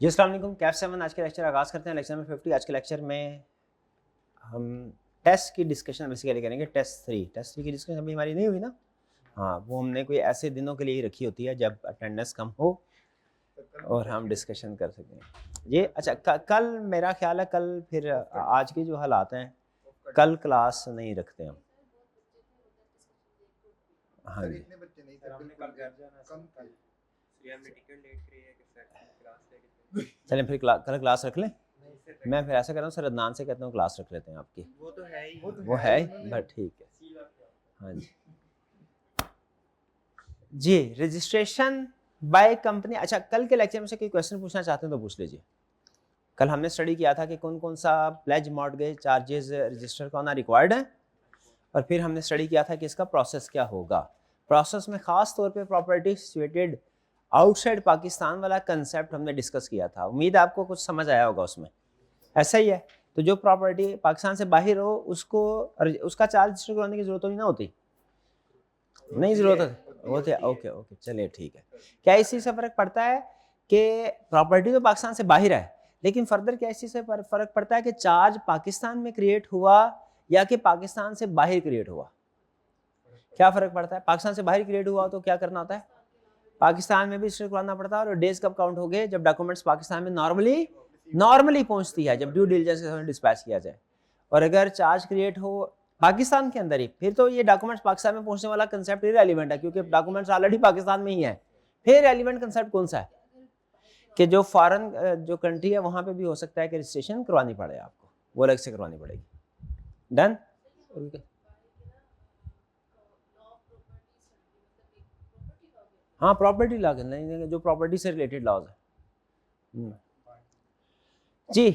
जी अस्सलाम वालेकुम। कैफ 7 आज के लेक्चर आगाज़ करते हैं। Lecture number 50। आज के लेक्चर में हम टेस्ट की डिस्कशन बेसिकली करेंगे। टेस्ट 3 की डिस्कशन अभी हमारी नहीं हुई ना। हाँ, वो हमने कोई ऐसे दिनों के लिए ही रखी होती है जब अटेंडेंस कम हो और हम डिस्कशन कर सकें। ये अच्छा कल मेरा ख्याल है कल फिर आज के जो हालात हैं कल क्लास नहीं रखते हम। हाँ जी, इतने बच्चे नहीं थे, हमने कल घर जाना कम थे, इसलिए हमने टिकट लेट करी है कि सर क्लास लेके चलें फिर कल क्लास रख लें। मैं फिर ऐसा कर रहा हूँ, सर अदनान से कहता हूँ क्लास रख लेते हैं आपकी। वो तो है ही, वो है बट ठीक है। हाँ जी जी, रजिस्ट्रेशन बाय कंपनी। अच्छा, कल के लेक्चर में से कोई क्वेश्चन पूछना चाहते हैं तो पूछ लीजिए। कल हमने स्टडी किया था कि कौन कौन सा प्लेज मॉर्टगेज चार्जेस रजिस्टर का होना रिक्वायर्ड है, और फिर हमने स्टडी किया था कि इसका प्रोसेस क्या होगा। प्रोसेस में ख़ास तौर पे प्रॉपर्टी सिचुएटेड आउटसाइड पाकिस्तान वाला कंसेप्ट हमने डिस्कस किया था। उम्मीद है आपको कुछ समझ आया होगा उसमें। ऐसा ही है, तो जो प्रॉपर्टी पाकिस्तान से बाहर हो उसको उसका चार्ज रजिस्टर करवाने की जरूरत तो नहीं ना होती, नहीं जरूरत होती है। ओके ओके, चलिए ठीक है। क्या इसी से फर्क पड़ता है कि प्रॉपर्टी तो पाकिस्तान से बाहर है, लेकिन फर्दर क्या इसी से फर्क पड़ता है कि चार्ज पाकिस्तान में क्रिएट हुआ या कि पाकिस्तान से बाहर क्रिएट हुआ? क्या फर्क पड़ता है? पाकिस्तान से बाहर क्रिएट हुआ तो क्या करना होता है, पाकिस्तान में भी रजिस्टर करवाना पड़ता है, और डेज कब काउंट हो गए जब डॉक्यूमेंट्स पाकिस्तान में नॉर्मली पहुंचती है, जब ड्यू डिलीजेंस के समय डिस्पैच किया जाए। और अगर चार्ज क्रिएट हो पाकिस्तान के अंदर ही, फिर तो ये डॉक्यूमेंट्स पाकिस्तान में पहुंचने वाला कंसेप्ट इरेलीवेंट है, क्योंकि डॉक्यूमेंट्स ऑलरेडी पाकिस्तान में ही है। फिर रेलिवेंट कंसेप्ट कौन सा है कि जो फॉरेन जो कंट्री है वहां पे भी हो सकता है कि रजिस्ट्रेशन करवानी पड़े आपको, वो अलग से करवानी पड़ेगी। डन। हाँ, प्रॉपर्टी लॉ नहीं, जो प्रॉपर्टी से रिलेटेड लॉज है। जी,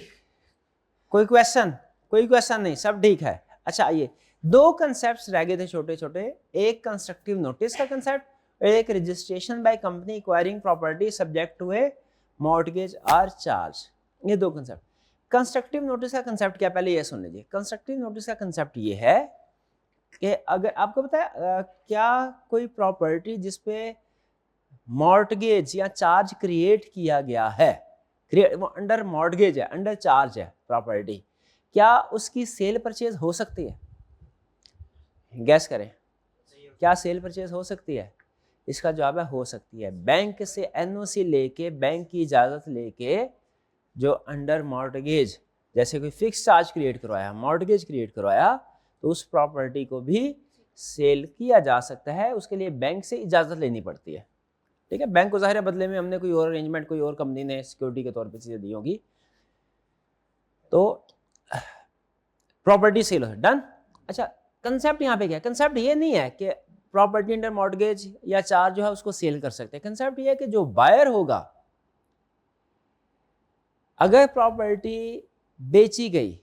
कोई क्वेश्चन नहीं, सब ठीक है। अच्छा, आइए, दो कंसेप्ट्स रह गए थे छोटे छोटे, एक कंस्ट्रक्टिव नोटिस का कंसेप्ट और एक registration by company acquiring property subject to a mortgage और चार्ज। ये दो कंसेप्ट। कंस्ट्रक्टिव नोटिस का कंसेप्ट क्या, पहले ये सुन लीजिए। कंस्ट्रक्टिव नोटिस का कंसेप्ट ये है कि अगर आपको पता है क्या कोई प्रॉपर्टी जिसपे मॉर्टगेज या चार्ज क्रिएट किया गया है, वो अंडर मॉर्टगेज है, अंडर चार्ज है प्रॉपर्टी, क्या उसकी सेल परचेज हो सकती है? गैस करें, क्या सेल परचेज हो सकती है? इसका जवाब है हो सकती है। बैंक से एनओसी लेके, बैंक की इजाजत लेके, जो अंडर मॉर्टगेज, जैसे कोई फिक्स चार्ज क्रिएट करवाया, मॉर्टगेज क्रिएट करवाया, तो उस प्रॉपर्टी को भी सेल किया जा सकता है। उसके लिए बैंक से इजाजत लेनी पड़ती है। ठीक है, बैंक को जाहिर है बदले में हमने कोई और अरेंजमेंट, कोई और कंपनी ने सिक्योरिटी के तौर पे चीजें दी होगी, तो प्रॉपर्टी सेल हो। डन। अच्छा, कंसेप्ट यहाँ पे क्या है? कंसेप्ट ये नहीं है कि प्रॉपर्टी अंडर मॉर्टगेज या चार्ज जो है उसको सेल कर सकते हैं। कंसेप्ट ये है कि जो बायर होगा, अगर प्रॉपर्टी बेची गई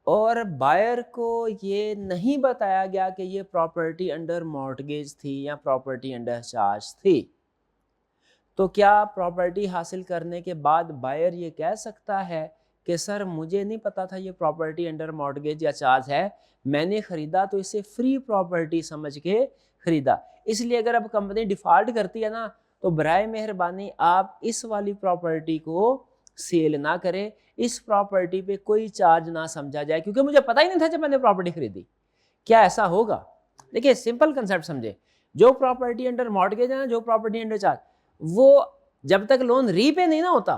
और बायर को ये नहीं बताया गया कि ये प्रॉपर्टी अंडर मॉर्टगेज थी या प्रॉपर्टी अंडर चार्ज थी, तो क्या प्रॉपर्टी हासिल करने के बाद बायर ये कह सकता है कि सर मुझे नहीं पता था ये प्रॉपर्टी अंडर मॉर्टगेज या चार्ज है, मैंने ख़रीदा तो इसे फ्री प्रॉपर्टी समझ के ख़रीदा, इसलिए अगर अब कंपनी डिफ़ॉल्ट करती है ना, तो बराए मेहरबानी आप इस वाली प्रॉपर्टी को सेल ना करें, इस प्रॉपर्टी पे कोई चार्ज ना समझा जाए, क्योंकि मुझे पता ही नहीं था जब मैंने प्रॉपर्टी खरीदी। क्या ऐसा होगा? देखिए, सिंपल कंसेप्ट समझे। जो प्रॉपर्टी अंडर मॉर्टगेज है ना, जो प्रॉपर्टी अंडर चार्ज, वो जब तक लोन रीपे नहीं ना होता,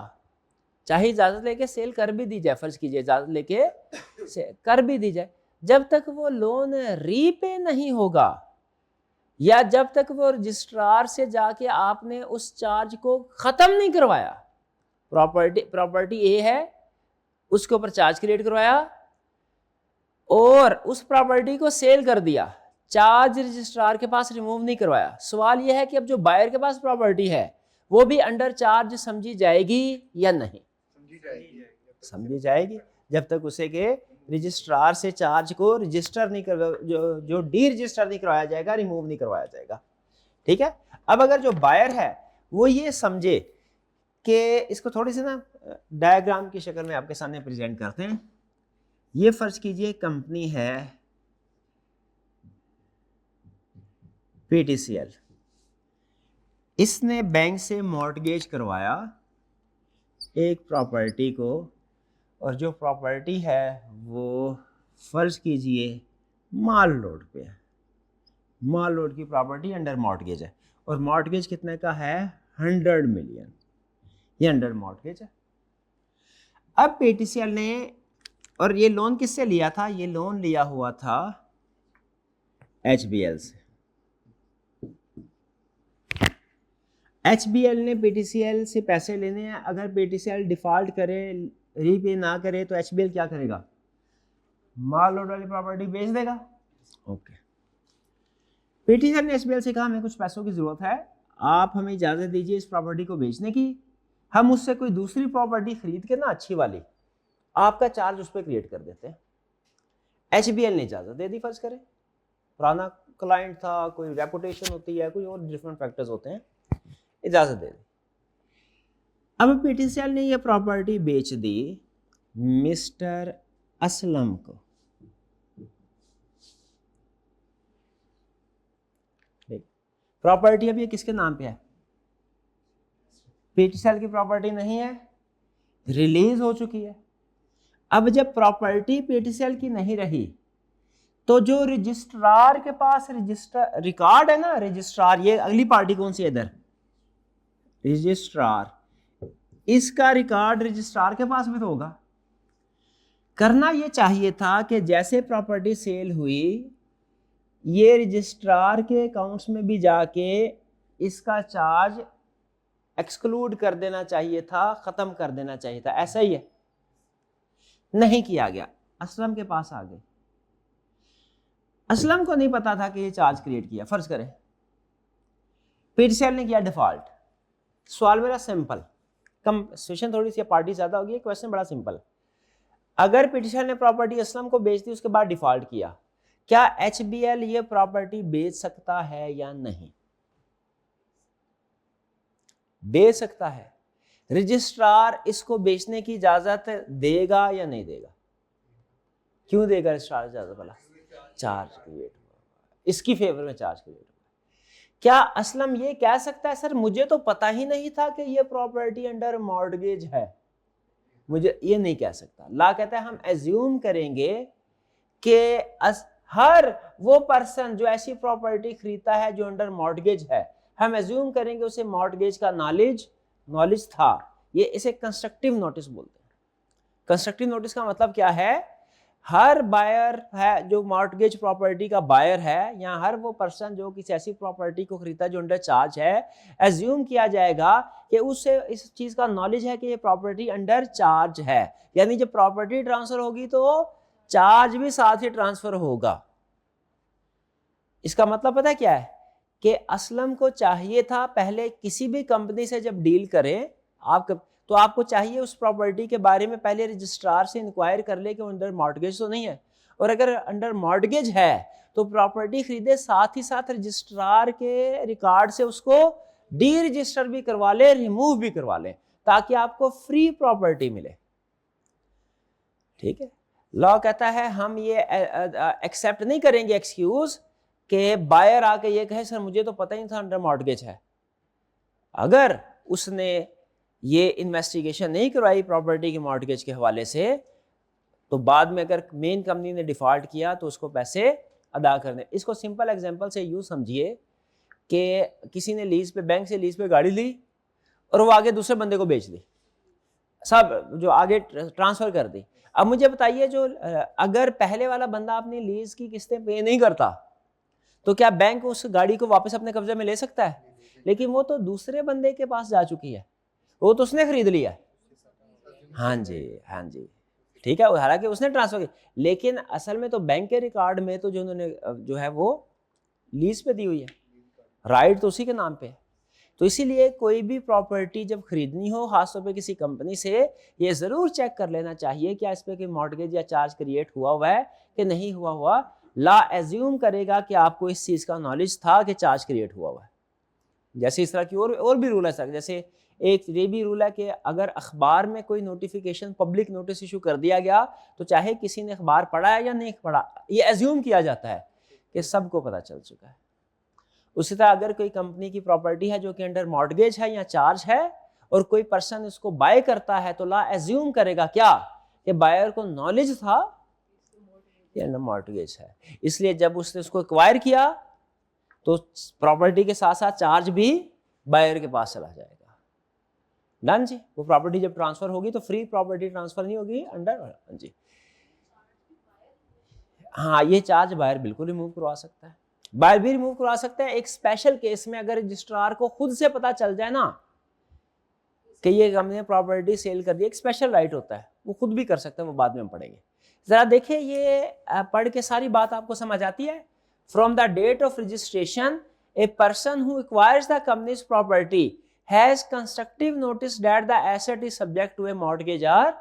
चाहे इजाजत लेके सेल कर भी दी जाए, फर्ज कीजिए इजाजत लेके कर भी दी जाए, जब तक वो लोन रीपे नहीं होगा, या जब तक वो रजिस्ट्रार से जाके आपने उस चार्ज को खत्म नहीं करवाया, प्रॉपर्टी ए है, उसके ऊपर चार्ज क्रिएट करवाया और उस प्रॉपर्टी को सेल कर दिया, चार्ज रजिस्ट्रार के पास रिमूव नहीं करवाया, सवाल यह है कि अब जो बायर के पास प्रॉपर्टी है वो भी अंडर चार्ज समझी जाएगी या नहीं? समझी जाएगी जब तक उसे के रजिस्ट्रार से चार्ज को रजिस्टर नहीं कर, जो डी रजिस्टर नहीं करवाया जाएगा, रिमूव नहीं करवाया जाएगा। ठीक है। अब अगर जो बायर है वो ये समझे कि, इसको थोड़ी सी ना डायग्राम की शक्ल में आपके सामने प्रेजेंट करते हैं। ये फर्ज कीजिए कंपनी है पीटीसीएल, इसने बैंक से मॉर्टगेज करवाया एक प्रॉपर्टी को, और जो प्रॉपर्टी है वो फर्ज कीजिए माल रोड पे है, माल रोड की प्रॉपर्टी अंडर मॉर्टगेज है, और मॉर्टगेज कितने का है 100 मिलियन, ये अंडर मॉर्टगेज है। अब पीटीसीएल ने, और ये लोन किससे लिया था, ये लोन लिया हुआ था एचबीएल से। एचबीएल ने पीटीसीएल से पैसे लेने हैं, अगर पीटीसीएल डिफॉल्ट करे, रीपे ना करे, तो एचबीएल क्या करेगा, माल रोड वाली प्रॉपर्टी बेच देगा। ओके, पीटीसीएल ने एचबीएल से कहा हमें कुछ पैसों की जरूरत है, आप हमें इजाजत दीजिए इस प्रॉपर्टी को बेचने की, हम उससे कोई दूसरी प्रॉपर्टी खरीद के ना अच्छी वाली, आपका चार्ज उस पर क्रिएट कर देते हैं। एचबीएल ने इजाजत दे दी, फर्ज करें पुराना क्लाइंट था, कोई रेपुटेशन होती है, कोई और डिफरेंट फैक्टर्स होते हैं, इजाजत दे दी। अब पीटीसीएल ने ये प्रॉपर्टी बेच दी मिस्टर असलम को। प्रॉपर्टी अब ये किसके नाम पे है, पीटीसीएल की प्रॉपर्टी नहीं है, रिलीज हो चुकी है। अब जब प्रॉपर्टी पीटीसीएल की नहीं रही, तो जो रजिस्ट्रार के पास रजिस्टर रिकॉर्ड है ना, रजिस्ट्रार, ये अगली पार्टी कौन सी है इधर, रजिस्ट्रार, इसका रिकॉर्ड रजिस्ट्रार के पास भी तो होगा। करना ये चाहिए था कि जैसे प्रॉपर्टी सेल हुई, ये रजिस्ट्रार के अकाउंट्स में भी जाके इसका चार्ज एक्सक्लूड कर देना चाहिए था, खत्म कर देना चाहिए था, ऐसा ही है, नहीं किया गया। असलम के पास आ गए, असलम को नहीं पता था कि ये चार्ज क्रिएट किया। फर्ज करें पीटीसीएल ने किया डिफॉल्ट। सवाल मेरा सिंपल, कम सिचुएशन थोड़ी सी पार्टी ज्यादा होगी, क्वेश्चन बड़ा सिंपल। अगर पीटीसीएल ने प्रॉपर्टी असलम को बेच दी, उसके बाद डिफॉल्ट किया, क्या एचबीएल ये प्रॉपर्टी बेच सकता है या नहीं, बेच सकता है। रजिस्ट्रार इसको बेचने की इजाजत देगा या नहीं देगा, क्यों देगा रजिस्ट्रार इजाजत वाला, चार्ज क्रिएट हुआ, इसकी फेवर में चार्ज क्रिएट हुआ। क्या असलम ये कह सकता है सर मुझे तो पता ही नहीं था कि ये प्रॉपर्टी अंडर मॉर्टगेज है, मुझे ये नहीं कह सकता। ला कहता है हम एज्यूम करेंगे कि हर वो पर्सन जो ऐसी प्रॉपर्टी खरीदता है जो अंडर मॉर्टगेज है, हम एज्यूम करेंगे उसे मॉर्टगेज का नॉलेज था। ये इसे कंस्ट्रक्टिव नोटिस बोलते हैं। कंस्ट्रक्टिव नोटिस का मतलब क्या है, हर बायर है जो मॉर्टगेज प्रॉपर्टी का बायर है, या हर वो पर्सन जो किसी ऐसी प्रॉपर्टी को खरीदता है जो अंडर चार्ज है, एज्यूम किया जाएगा कि उससे इस चीज का नॉलेज है कि ये प्रॉपर्टी अंडर चार्ज है, यानी जब प्रॉपर्टी ट्रांसफर होगी तो चार्ज भी साथ ही ट्रांसफर होगा। इसका मतलब पता क्या है कि असलम को चाहिए था पहले किसी भी कंपनी से जब डील करें तो आपको चाहिए उस प्रॉपर्टी के बारे में पहले रजिस्ट्रार से इंक्वायर कर ले कि अंडर मॉर्टगेज तो नहीं है, और अगर अंडर मॉर्टगेज है तो प्रॉपर्टी खरीदे, साथ ही साथ रजिस्ट्रार के रिकॉर्ड से उसको डी रजिस्टर भी करवा ले, रिमूव भी करवा ले, ताकि आपको फ्री प्रॉपर्टी मिले। ठीक है, लॉ कहता है हम ये एक्सेप्ट नहीं करेंगे एक्सक्यूज कि बायर आके ये कहे सर मुझे तो पता ही नहीं था अंडर मॉर्टगेज है। अगर उसने ये इन्वेस्टिगेशन नहीं करवाई प्रॉपर्टी के मॉर्टगेज के हवाले से, तो बाद में अगर मेन कंपनी ने डिफॉल्ट किया तो उसको पैसे अदा करने। इसको सिंपल एग्जांपल से यूँ समझिए कि किसी ने लीज पे, बैंक से लीज पे गाड़ी ली और वो आगे दूसरे बंदे को बेच दी, सब जो आगे ट्रांसफर कर दी। अब मुझे बताइए, जो अगर पहले वाला बंदा अपनी लीज की किस्तें पे नहीं करता तो क्या बैंक उस गाड़ी को वापस अपने कब्जे में ले सकता है? लेकिन वो तो दूसरे बंदे के पास जा चुकी है, वो तो उसने खरीद लिया। हाँ जी, ठीक है, हालांकि उसने ट्रांसफर की, लेकिन असल में तो बैंक के रिकॉर्ड में तो जो उन्होंने जो है वो लीज पे दी हुई है, राइट तो उसी के नाम पे है। तो इसीलिए कोई भी प्रॉपर्टी जब खरीदनी हो, खासतौर पे किसी कंपनी से, ये ज़रूर चेक कर लेना चाहिए क्या इस पर कोई मॉर्टगेज या चार्ज क्रिएट हुआ है कि नहीं हुआ। ला एज्यूम करेगा कि आपको इस चीज़ का नॉलेज था कि चार्ज क्रिएट हुआ है। जैसे इस तरह की और भी रूल है सर, जैसे एक ये भी रूल है कि अगर अखबार में कोई नोटिफिकेशन, पब्लिक नोटिस इशू कर दिया गया, तो चाहे किसी ने अखबार पढ़ा है या नहीं पढ़ा, ये एज्यूम किया जाता है कि सबको पता चल चुका है। उसी तरह अगर कोई कंपनी की प्रॉपर्टी है जो कि अंडर मॉर्टगेज है या चार्ज है, और कोई पर्सन इसको बाय करता है तो लॉ एज्यूम करेगा क्या कि बायर को नॉलेज था ये अंडर मॉर्टगेज है, इसलिए जब उसने उसको एक्वायर किया तो प्रॉपर्टी के साथ साथ चार्ज भी बायर के पास चला जाएगा। डन जी। वो प्रॉपर्टी जब ट्रांसफर होगी तो फ्री प्रॉपर्टी ट्रांसफर नहीं होगी अंडर जी। हाँ, ये चार्ज बायर बिल्कुल रिमूव करवा सकता है, बायर भी रिमूव करवा सकता है। एक स्पेशल केस में अगर रजिस्ट्रार को खुद से पता चल जाए ना कि ये हमने प्रॉपर्टी सेल कर दी, एक स्पेशल राइट होता है, वो खुद भी कर सकता है, वो बाद में हम पढ़ेंगे। जरा देखिए, ये पढ़ के सारी बात आपको समझ आती है। From the date of registration a person who acquires the company's property has constructive notice that the asset is subject to a mortgage और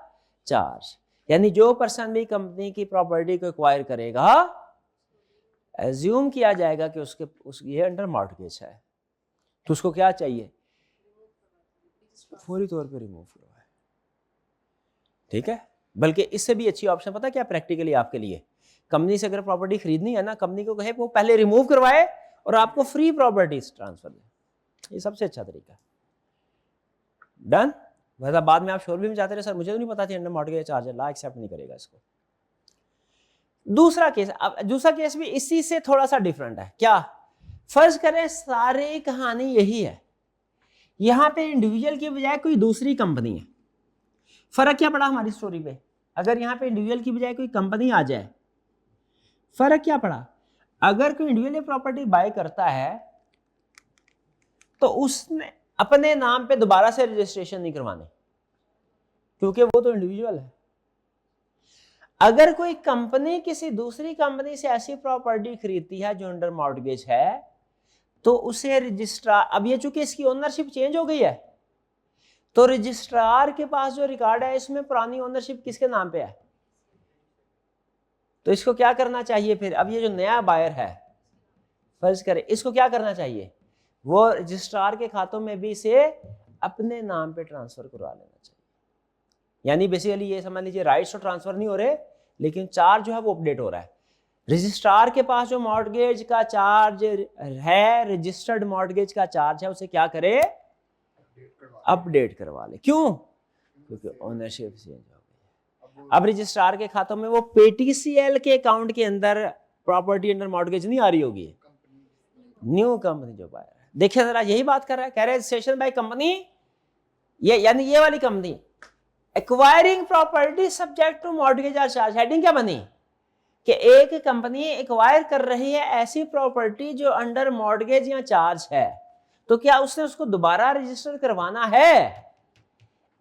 चार्ज। यानी जो पर्सन भी कंपनी की प्रॉपर्टी को एक्वायर करेगा, एज्यूम किया जाएगा कि ये अंडर मॉर्टगेज है, तो उसको क्या चाहिए, फौरी तौर पे रिमूव करवाए। ठीक है। बल्कि इससे भी अच्छी ऑप्शन पता क्या प्रैक्टिकली आपके लिए, कंपनी से अगर प्रॉपर्टी खरीदनी है ना, कंपनी को कहे वो पहले रिमूव करवाए और आपको फ्री प्रॉपर्टी ट्रांसफर दे, ये सबसे अच्छा तरीका। डन। वैसा बाद में आप शोरबी में जाते रहे सर मुझे तो नहीं पता थी अंडर मॉर्टगेज चार्ज है, ला एक्सेप्ट नहीं करेगा इसको। दूसरा केस, अब दूसरा केस भी इसी से थोड़ा सा डिफरेंट है। क्या, फर्ज करें सारी कहानी यही है, यहां पे इंडिविजुअल की बजाय कोई दूसरी कंपनी है। फर्क क्या पड़ा हमारी स्टोरी पे, अगर यहां पे इंडिविजुअल की बजाय कोई कंपनी आ जाए, फर्क क्या पड़ा। अगर कोई इंडिविजुअल प्रॉपर्टी बाय करता है तो उसने अपने नाम पे दोबारा से रजिस्ट्रेशन नहीं करवानी, क्योंकि वो तो इंडिविजुअल है। अगर कोई कंपनी किसी दूसरी कंपनी से ऐसी प्रॉपर्टी खरीदती है जो अंडर मॉर्टगेज है, तो उसे रजिस्ट्रार, अब ये चूंकि इसकी ओनरशिप चेंज हो गई है, तो रजिस्ट्रार के पास जो रिकॉर्ड है इसमें पुरानी ओनरशिप किसके नाम पे है, तो इसको क्या करना चाहिए फिर। अब ये जो नया बायर है, फर्ज करें इसको क्या करना चाहिए, वो रजिस्ट्रार के खातों में भी इसे अपने नाम पे ट्रांसफर करवा लेना चाहिए। यानी बेसिकली ये समझ लीजिए राइट्स तो ट्रांसफर नहीं हो रहे, लेकिन चार्ज जो है वो अपडेट हो रहा है। रजिस्ट्रार के पास जो मॉर्टगेज का चार्ज है, रजिस्टर्ड मॉर्टगेज का चार्ज है, उसे क्या करे, अपडेट करवा ले। क्यों, क्योंकि ओनरशिप चेंज हो गई। अब रजिस्ट्रार के खातों में वो पीटीसीएल के अकाउंट के अंदर प्रॉपर्टी अंडर मॉर्टगेज नहीं आ रही होगी, न्यू कंपनी जो बायर है। देखिए जरा यही बात कर रहा है, कह रहे रजिस्ट्रेशन बाय कंपनी, ये यानी ये वाली company acquiring property subject to mortgage और चार्ज। हेडिंग क्या बनी कि एक कंपनी एक्वायर कर रही है ऐसी प्रॉपर्टी जो अंडर मॉर्टगेज या चार्ज है, तो क्या उसने उसको दोबारा रजिस्टर करवाना है।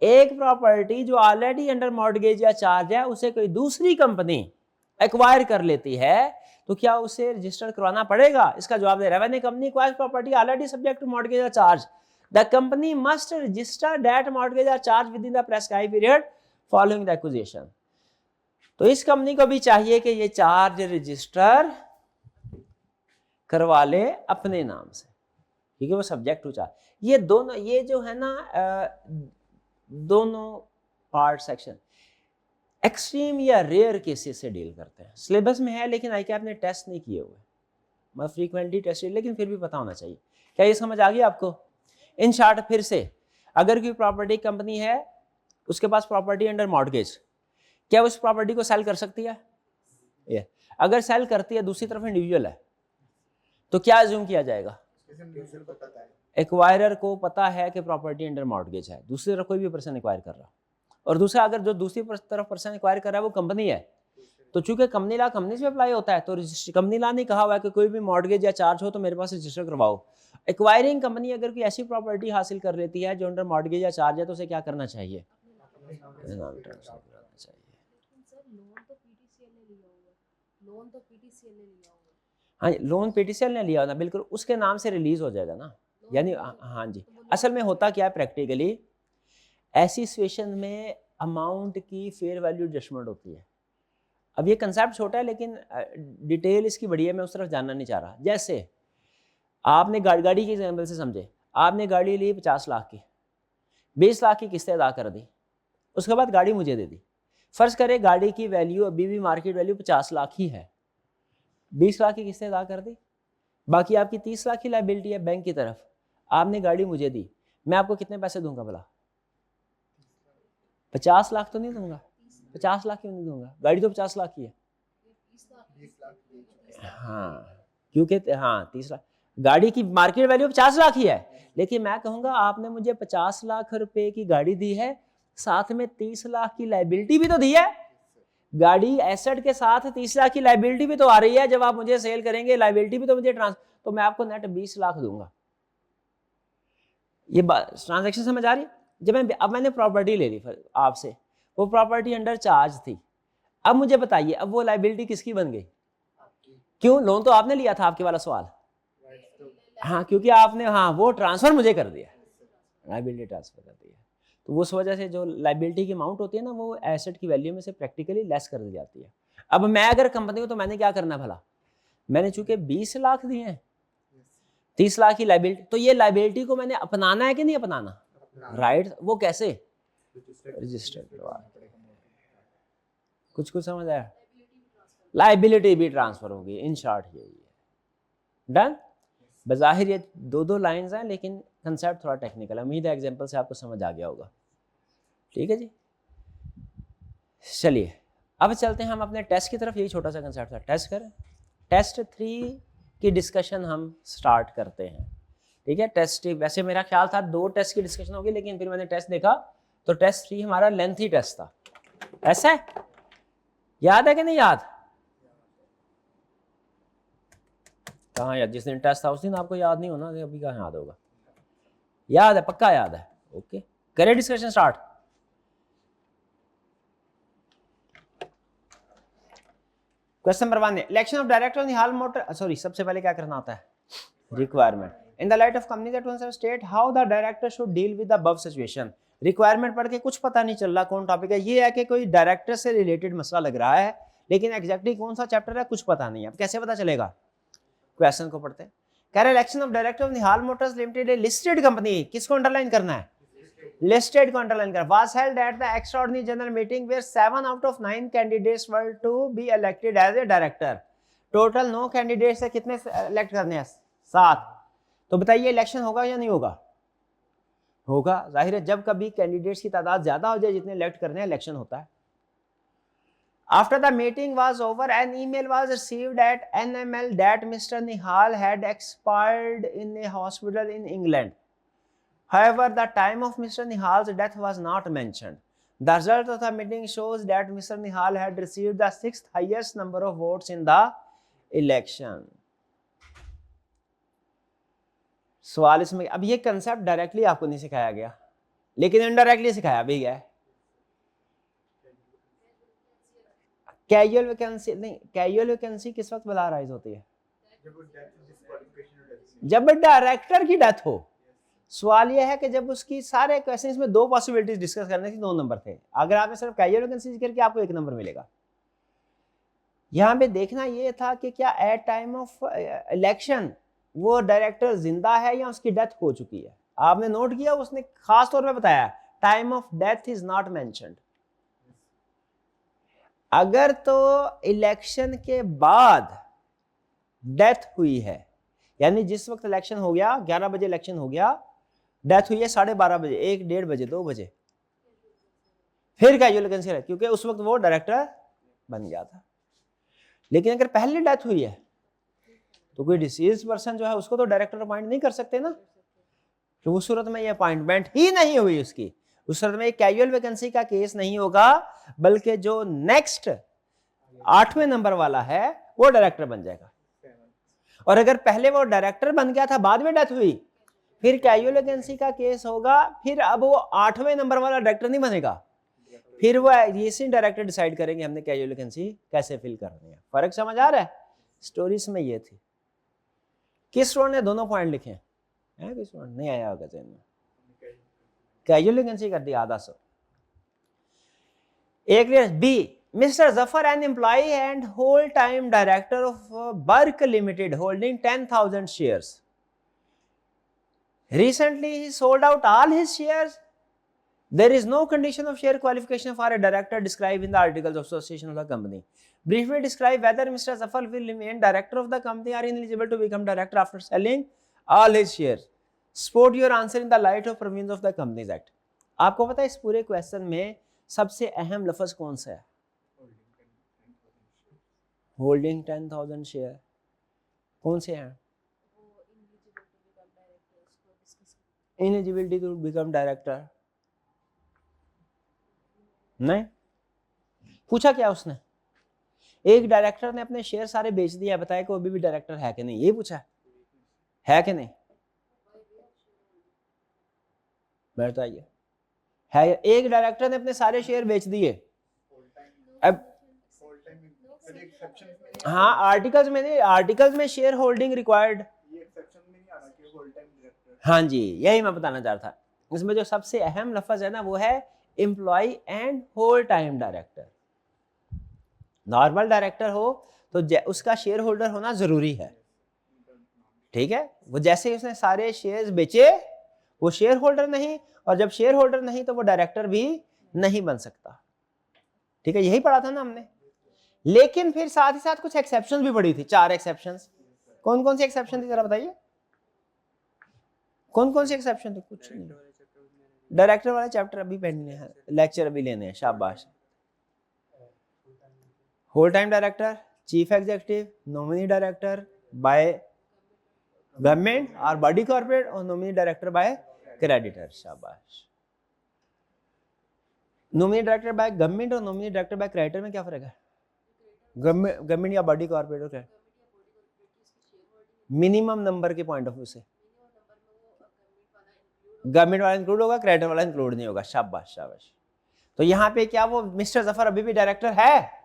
एक प्रॉपर्टी जो ऑलरेडी अंडर मॉर्टगेज या चार्ज है उसे कोई दूसरी कंपनी एक्वायर कर लेती है, तो क्या उसे रजिस्टर करवाना पड़ेगा। इसका जवाब दे रहा है, when a company acquires property already subject to mortgage और charge, the company must register that mortgage or charge within the prescribed period following the acquisition। तो इस कंपनी को भी चाहिए कि ये चार्ज रजिस्टर करवा ले अपने नाम से, क्योंकि वो सब्जेक्ट टू चार्ज। ये दोनों, ये जो है ना दोनों पार्ट सेक्शन एक्सट्रीम या रेयर केसेस से डील करते हैं। सिलेबस में है लेकिन ICAP ने टेस्ट नहीं किए हुए, मैं फ्रीक्वेंटली टेस्ट, लेकिन फिर भी पता होना चाहिए। क्या ये समझ आ गई आपको। इन शॉर्ट फिर से, अगर कोई प्रॉपर्टी कंपनी है उसके पास प्रॉपर्टी अंडर मॉर्टगेज, क्या उस प्रॉपर्टी को सेल कर सकती है, ये अगर सेल करती है, दूसरी तरफ इंडिविजुअल है, तो क्या अज्यूम किया जाएगा, एक्वायरर को पता है कि प्रॉपर्टी अंडर मॉर्टगेज है, दूसरी तरफ कोई भी पर्सन एक्वायर कर रहा, और दूसरा अगर जो दूसरी तरफ पर्सन एक्वायर कर रहा है वो कंपनी है, तो चूंकि कंपनी लॉ कंपनी से अप्लाई होता है, तो कंपनी लॉ ने कहा हुआ है कि कोई भी मॉर्टगेज या चार्ज हो तो मेरे पास रजिस्टर करवाओ। एक्वायरिंग कंपनी अगर कोई ऐसी प्रॉपर्टी हासिल कर लेती है जो अंडर मॉर्टगेज या चार्ज है, तो उसे क्या करना चाहिए, नाम ट्रांसफर करना चाहिए। हाँ, लोन पीटीसीएल ने लिया होगा, बिल्कुल उसके नाम से रिलीज हो जाएगा ना, यानी हाँ जी। असल में होता क्या है प्रैक्टिकली, ऐसी सिचुएशन में अमाउंट की फेयर वैल्यू एडजस्टमेंट होती है। अब ये कंसेप्ट छोटा है लेकिन डिटेल इसकी बड़ी है, मैं उस तरफ जानना नहीं चाह रहा। जैसे आपने गाड़ी की एग्जाम्पल से समझे, आपने गाड़ी ली 50 लाख की, 20 लाख की किस्तें अदा कर दी, उसके बाद गाड़ी मुझे दे दी। फर्ज करें गाड़ी की वैल्यू अभी भी मार्केट वैल्यू 50 लाख ही है, 20 लाख की किस्तें अदा कर दी, बाकी आपकी 30 लाख की लायबिलिटी है बैंक की तरफ, आपने गाड़ी मुझे दी, मैं आपको कितने पैसे दूंगा भला, 50 लाख तो नहीं दूंगा, 50 लाख क्यों नहीं दूंगा, गाड़ी तो 50 लाख की है। 20 लाख दे चुके हैं। हाँ क्योंकि हाँ 30 लाख गाड़ी की मार्केट वैल्यू 50 लाख ही है, लेकिन मैं कहूँगा आपने मुझे 50 लाख रुपए की गाड़ी दी है, साथ में 30 लाख की लाइबिलिटी भी तो दी है। गाड़ी एसेट के साथ 30 लाख की लाइबिलिटी भी तो आ रही है, जब आप मुझे सेल करेंगे लाइबिलिटी भी तो मुझे तो मैं आपको नेट 20 लाख दूंगा। ये ट्रांजैक्शन समझ आ रही है? जब अब मैंने प्रॉपर्टी ले ली आपसे, वो प्रॉपर्टी अंडर चार्ज थी, अब मुझे बताइए अब वो लाइबिलिटी किसकी बन गई? क्यों? लोन तो आपने लिया था, आपके वाला सवाल। हाँ क्योंकि आपने हाँ वो ट्रांसफर मुझे कर दिया, लाइबिलिटी ट्रांसफर कर दिया, तो उस वजह से जो लाइबिलिटी की अमाउंट होती है ना वो एसेट की वैल्यू में से प्रैक्टिकली लेस कर दी जाती है। अब मैं अगर कंपनी हूँ तो मैंने क्या करना भला, मैंने चूंकि 20 लाख दिए हैं, 30 लाख की लाइबिलिटी, तो ये लाइबिलिटी को मैंने अपनाना है कि नहीं अपनाना? राइट वो कैसे? रजिस्टर्ड करवा, कुछ समझ आया? लाइबिलिटी भी ट्रांसफर होगी, इन शॉर्ट यही है। डन? बज़ाहिर ये दो लाइंस हैं, लेकिन कंसेप्ट थोड़ा टेक्निकल है। उम्मीद है एग्जांपल से आपको समझ आ गया होगा। ठीक है जी, चलिए अब चलते हैं हम अपने टेस्ट की तरफ। यही छोटा सा कंसेप्ट था, टेस्ट करें। टेस्ट 3 की डिस्कशन हम स्टार्ट करते हैं। ठीक है, टेस्ट वैसे मेरा ख्याल था 2 टेस्ट की डिस्कशन होगी, लेकिन फिर मैंने टेस्ट देखा तो टेस्ट 3 हमारा लेंथी टेस्ट था। ऐसा है? याद है कि नहीं याद? कहाँ याद? जिस दिन टेस्ट था उस दिन आपको याद नहीं होना, अभी कहाँ याद होगा? याद है, पक्का याद है? ओके, करें डिस्कशन स्टार्ट। क्वेश्चन नंबर 1 है election of director on the Hall Motor, sorry सबसे पहले क्या करना होता है? Requirement. In the light of company that wants to state how the director should deal with the above situation. Requirement पढ़ के कुछ पता नहीं चल रहा कौन टॉपिक है। ये है कि कोई डायरेक्टर से रिलेटेड मसला लग रहा है, लेकिन एग्जैक्टली कौन सा चैप्टर है कुछ पता नहीं है। अब कैसे पता चलेगा? क्वेश्चन को पढ़ते हैं। कह रहे election of director of the hall Motors limited a listed company, किसको अंडरलाइन करना है? Listed को अंडरलाइन कर। Was held at the extraordinary general meeting where 7 out of 9 candidates were to be elected as a director. Total 9 candidate से कितने elect करने हैं? 7। तो बताइए इलेक्शन होगा या नहीं होगा? होगा। जाहिर है जब कभी कैंडिडेट्स की तादाद ज्यादा हो जाए जितने इलेक्ट करने हैं, इलेक्शन होता है। After the meeting was over, an email was received at NML that Mr. Nihal had expired in a hospital in England. However, the time of Mr. Nihal's death was not mentioned. The result of the meeting shows that Mr. Nihal had received the 6th highest number of votes in the election. सवाल इसमें, अब ये concept directly आपको नहीं सिखाया गया, लेकिन indirectly सिखाया भी गया है। कैजुअल वैकेंसी नहीं, कैजुअल वैकेंसी किस वक्त बला राइज होती है? जब डायरेक्टर की डेथ हो। सवाल यह है कि जब उसकी सारे क्वेश्चन, इसमें 2 पॉसिबिलिटीज डिस्कस करने थी, 2 नंबर थे। अगर आपने सिर्फ कैजुअल वैकेंसी करके आपको 1 नंबर मिलेगा। यहाँ पे देखना ये था कि क्या एट टाइम ऑफ इलेक्शन वो डायरेक्टर जिंदा है या उसकी डेथ हो चुकी है। आपने नोट किया, उसने खास तौर पे बताया time of death is not mentioned. अगर तो इलेक्शन के बाद डेथ हुई है, यानी जिस वक्त इलेक्शन हो गया 11 बजे इलेक्शन हो गया, डेथ हुई है 12:30 बजे, 1, 1:30 बजे, 2 बजे, फिर कैजुअल वैकेंसी है, क्योंकि उस वक्त वो डायरेक्टर बन गया था। लेकिन अगर पहले डेथ हुई है तो कोई डिसीज पर्सन जो है उसको तो डायरेक्टर अपॉइंट नहीं कर सकते ना, तो उस सूरत में ये अपॉइंटमेंट ही नहीं हुई उसकी, उस सूरत में कैजुअल वैकेंसी का केस नहीं होगा, बल्कि जो नेक्स्ट 8वें नंबर वाला है वो डायरेक्टर बन जाएगा। और अगर पहले वो डायरेक्टर बन गया था, बाद में डेथ हुई, फिर कैजुअल वैकेंसी का केस होगा। फिर अब वो 8वें नंबर वाला डायरेक्टर नहीं बनेगा, फिर वो इसी डायरेक्टर डिसाइड करेंगे हमने कैजुअल वैकेंसी कैसे फिल करनी है। फर्क समझ आ रहा है? स्टोरीज में ये थी। किस स्टूडेंट ने दोनों पॉइंट लिखे हैं? किस स्टूडेंट नहीं आया होगा जहन में? कैजुअल वैकेंसी कर दिया आधा सौ। एक B, Mr. Zafar, an employee and whole-time director of Burke Limited, holding 10,000 shares. Recently, he sold out all his shares. There is no condition of share qualification for a director described in the articles of association of the company. Briefly describe whether Mr. Zafar will remain director of the company or ineligible to become director after selling all his shares. Support your answer in the light of provisions of the Companies Act. आपको पता है इस पूरे question में सबसे अहम लफ्ज़ कौन सा है? Holding 10,000 share. कौन से हैं? Eligibility to become director. नहीं पूछा क्या उसने? एक डायरेक्टर ने अपने शेयर सारे बेच दिए, बताया कि वो अभी भी डायरेक्टर है कि नहीं, ये पूछा है कि नहीं? बताइए, है? एक डायरेक्टर ने अपने सारे शेयर बेच दिए। अब हाँ, आर्टिकल्स में नहीं, आर्टिकल्स में शेयर होल्डिंग रिक्वायर्ड। हाँ जी, यही मैं बताना चाह रहा था। इसमें जो सबसे अहम लफ्ज है ना वो है employ and whole time director. Normal director हो तो उसका शेयर होल्डर होना जरूरी है, ठीक है? वो जैसे ही उसने सारे शेयर्स बेचे वो शेयर होल्डर नहीं, और जब शेयर होल्डर नहीं तो वो डायरेक्टर भी नहीं बन सकता, ठीक है? यही पढ़ा था ना हमने। लेकिन फिर साथ ही साथ कुछ एक्सेप्शन भी पड़ी थी, 4 एक्सेप्शंस। कौन कौन सी एक्सेप्शन थी जरा बताइए, कौन कौन सी एक्सेप्शन थी? कुछ नहीं। डायरेक्टर वाला चैप्टर अभी पढ़ने हैं, लेक्चर अभी लेने हैं, शाबाश। Whole time director, chief executive, nominee director by government और बॉडी कॉर्पोरेट, और नॉमिनी डायरेक्टर बाय क्रेडिटर, शाबाश। नॉमिनी डायरेक्टर बाय गवर्नमेंट और नॉमिनी डायरेक्टर बाय क्रेडिटर में क्या फर्क है? गवर्नमेंट या बॉडी कॉर्पोरेट है मिनिमम नंबर के पॉइंट ऑफ व्यू से गवर्नमेंट वाला इंक्लूड होगा, क्रेडिटर वाला इंक्लूड नहीं होगा, शाबाश शाबाश। तो यहाँ पे क्या वो मिस्टर जफर अभी भी डायरेक्टर है?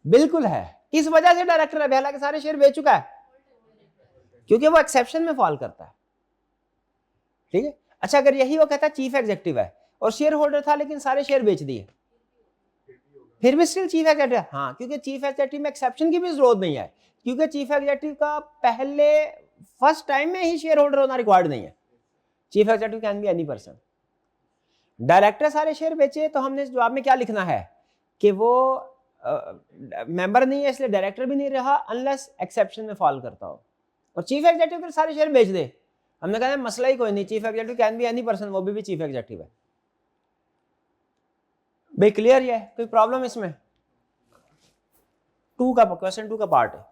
बिल्कुल है। किस वजह से डायरेक्टर है? हालांकि सारे शेयर बेच चुका है, क्योंकि वो एक्सेप्शन में फॉल करता है, ठीक है? अच्छा, अगर यही वो कहता है चीफ एग्जीक्यूटिव है और शेयर होल्डर था लेकिन सारे शेयर बेच दिए, फिर भी स्टिल चीफ एग्जीक्यूटिव? हाँ, क्योंकि चीफ एग्जीक्यूटिव में एक्सेप्शन की भी जरूरत नहीं है, क्योंकि चीफ एग्जीक्यूटिव का पहले फर्स्ट टाइम में ही शेयर होल्डर होना रिक्वायर्ड नहीं है। Chief executive can be any person. Director सारे शेयर बेचे तो हमने जवाब में क्या लिखना है कि वो मेंबर नहीं है इसलिए डायरेक्टर भी नहीं रहा अनलेस एक्सेप्शन में फॉल करता हो। और चीफ एग्जीक्यूटिव फिर सारे शेयर बेच दे, हमने कहा मसला ही कोई नहीं, chief executive can be any person, वो भी चीफ एग्जीक्यूटिव है। भाई क्लियर ये है? कोई प्रॉब्लम इसमें? क्वेश्चन 2 का पार्ट है।